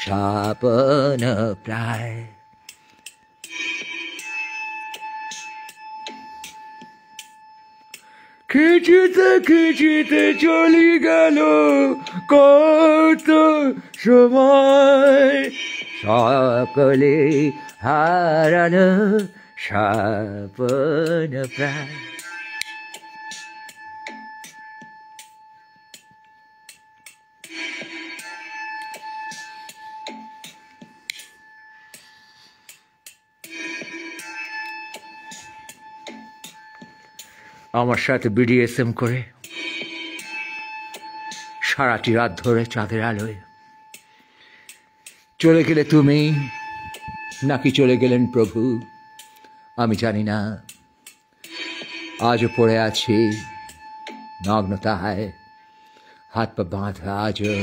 স্বপ্ন প্রায়। খিচিতে খিচিতে চলি গেল কত সময়, সকলে হারালো স্বপ্ন প্রায়। আমার সাথে BDSM করে সারাটি রাত ধরে চাঁদের আলোয় চলে গেলে তুমি, নাকি চলে গেলেন প্রভু আমি জানি না। আজও পড়ে আছি নগ্নতায়, হাত পা বাঁধা আজও।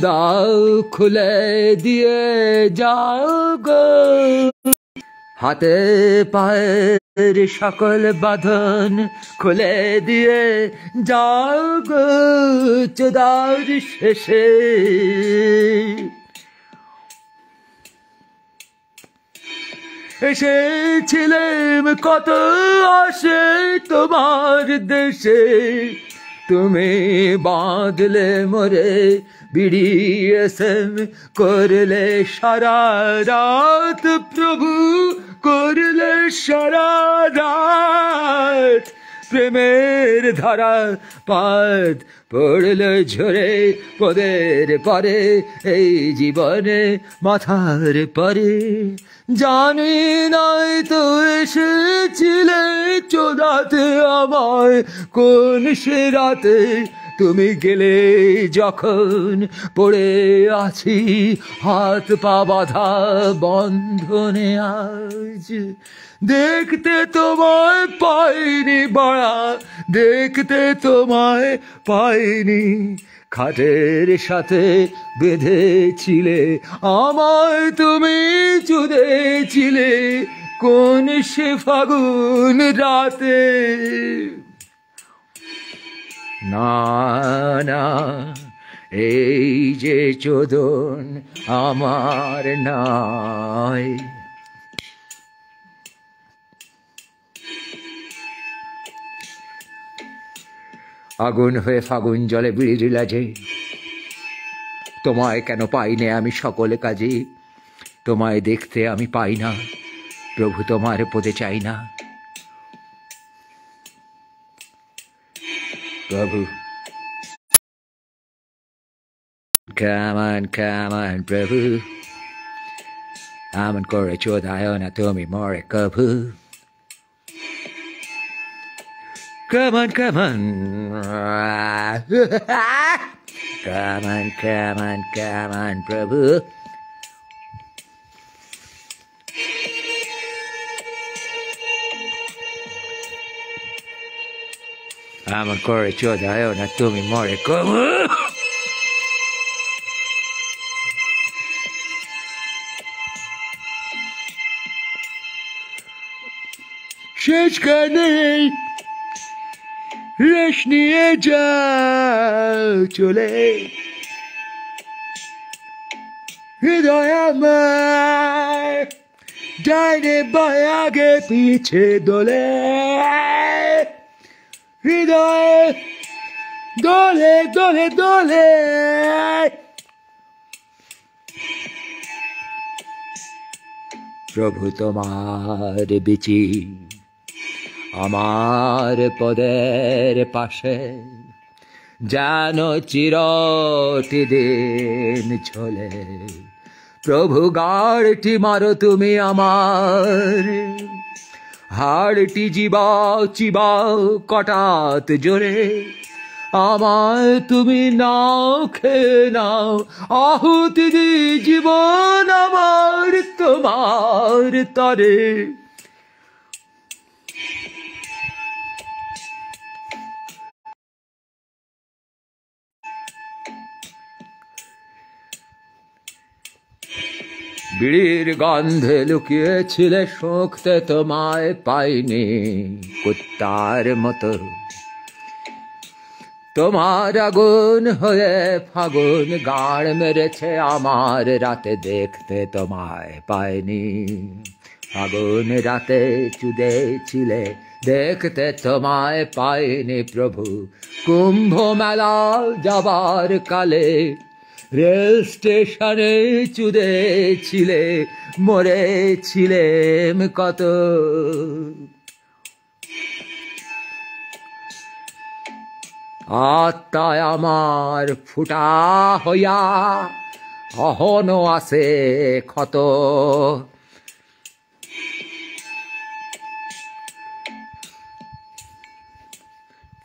দাও খুলে দিয়ে যাও গো হাতে পায়ের সকল বাঁধন, খুলে দিয়ে যাও গো চোদার শেষে। এসেছিলাম কত আসে তোমার দেশে, তুমি বাঁধলে মোরে BDSM করলে সারা রাত প্রভু, করলে সারা রাত। প্রেমের ধারা পাত পড়লে ঝরে পদের পরে এই জীবনে মাথার পরে। জানি নাই তো এসেছিলে চোদাতে আমায় কোন সে রাতে, তুমি গেলে যখন পড়ে আছি হাত পা বাঁধা বন্ধনে আজ দেখতে তোমায় পাইনি বাড়া দেখতে তোমায় পাইনি খাটের সাথে বেঁধেছিলে আমায় তুমি চুদেছিলে কোন সে ফাগুন রাতে না না এই যে চোদন আমার নয় আগুন হয়ে ফাগুন জলে বিড়িলা যে তোমায় কেন পাই না আমি সকল কাজে তোমায় দেখতে আমি পাই না প্রভু তোমার পদে চাই না প্রভু come on প্রভু আমন করে চোদায় না তুমি মরে কভু come on come on প্রভু আমন করে চোদায় না তুমি মরে কভু শেষখানে রেশ নিয়ে যাও চলে হৃদয় আমার ডাইনে বায় আগে পিছে দোলে হৃদয় দোলে দোলে দোলে প্রভু তোমার বিচি আমার পদের পাশে যেন চিরটি দিন চলে প্রভু গাড়টি মারো তুমি আমার হাড়টি জীবাও চিবাও কটাত জোরে আমায় তুমি নাও খেয়ে নাও আহুতি দি জীবন আমার তোমার তরে বিড়ির গন্ধে লুকিয়েছিলে শোকতে তোমায় পাইনি কুত্তার মতো তোমার আগুন হয়ে ফাগুন গাড় মেরেছে আমার রাতে দেখতে তোমায় পাইনি ফাগুন রাতে চুদেছিলে দেখতে তোমায় পাইনি প্রভু কুম্ভ মেলা যাবার কালে রেল স্টেশনে চুদেছিলে মরেছিলেম কত আত্মায় আমার ফুটা হইয়া অহনো আছে ক্ষত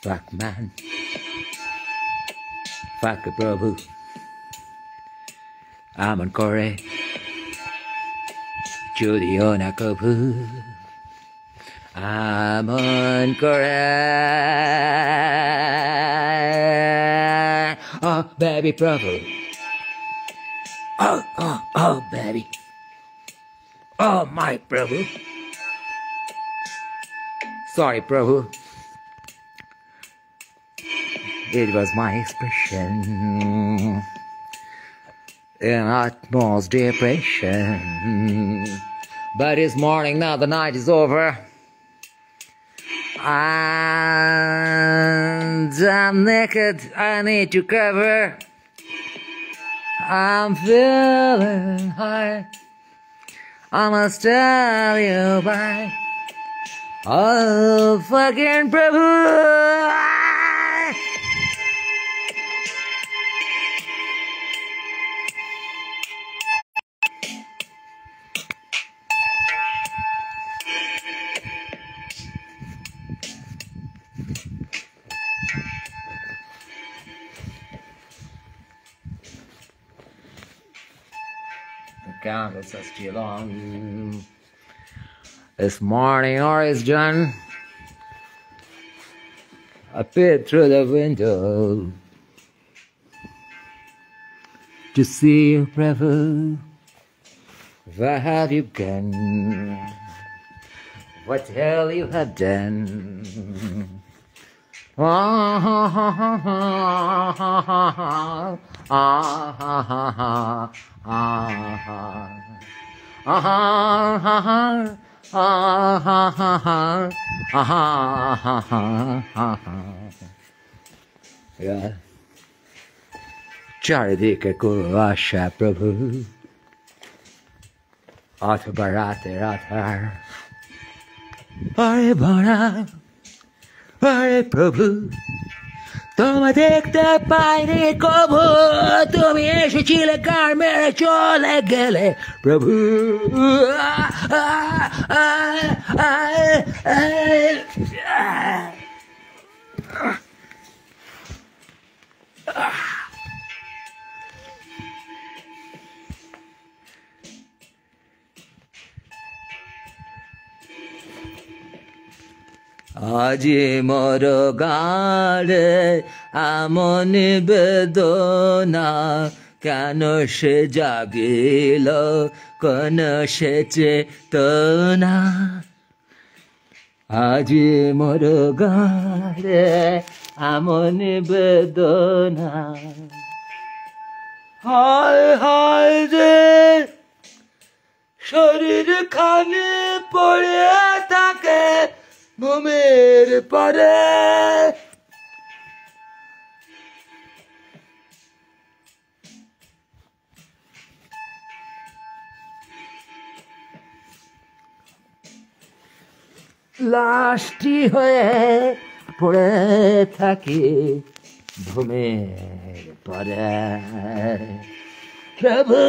Fuck man, fuck প্রভু আমন করে যদিও না কভু আমন করে oh baby প্রভু oh baby oh my প্রভু sorry প্রভু it was my expression in utmost depression. But it's morning now, the night is over. And I'm naked, I need to cover. I'm feeling high, I must tell you bye. Oh, fucking Prabhu. The candles are still on. It's morning or it's done. I peered through the window to see you, Prabhu. Where have you gone? What hell you have done? চারিদিকে কুয়াশা প্রভু, অথবা রাতের আধার। আরে ভরা, আরে প্রভু, তোমায় দেখতে পাইনি কবু, তুমি এসেছিলে কার মেরে চলে গেলে প্রভু। আজি মোর গাঁরে আমন বেদনা, কেন সে জাগিল কোন সে চেতনা। আজি মোর গাঁরে আমন বেদনা, হায় হায় রে শরীর খানে পড়ে থাকে ঘুমের পরে। লাশটি হয়ে পড়ে থাকি ঘুমের পরে। প্রভু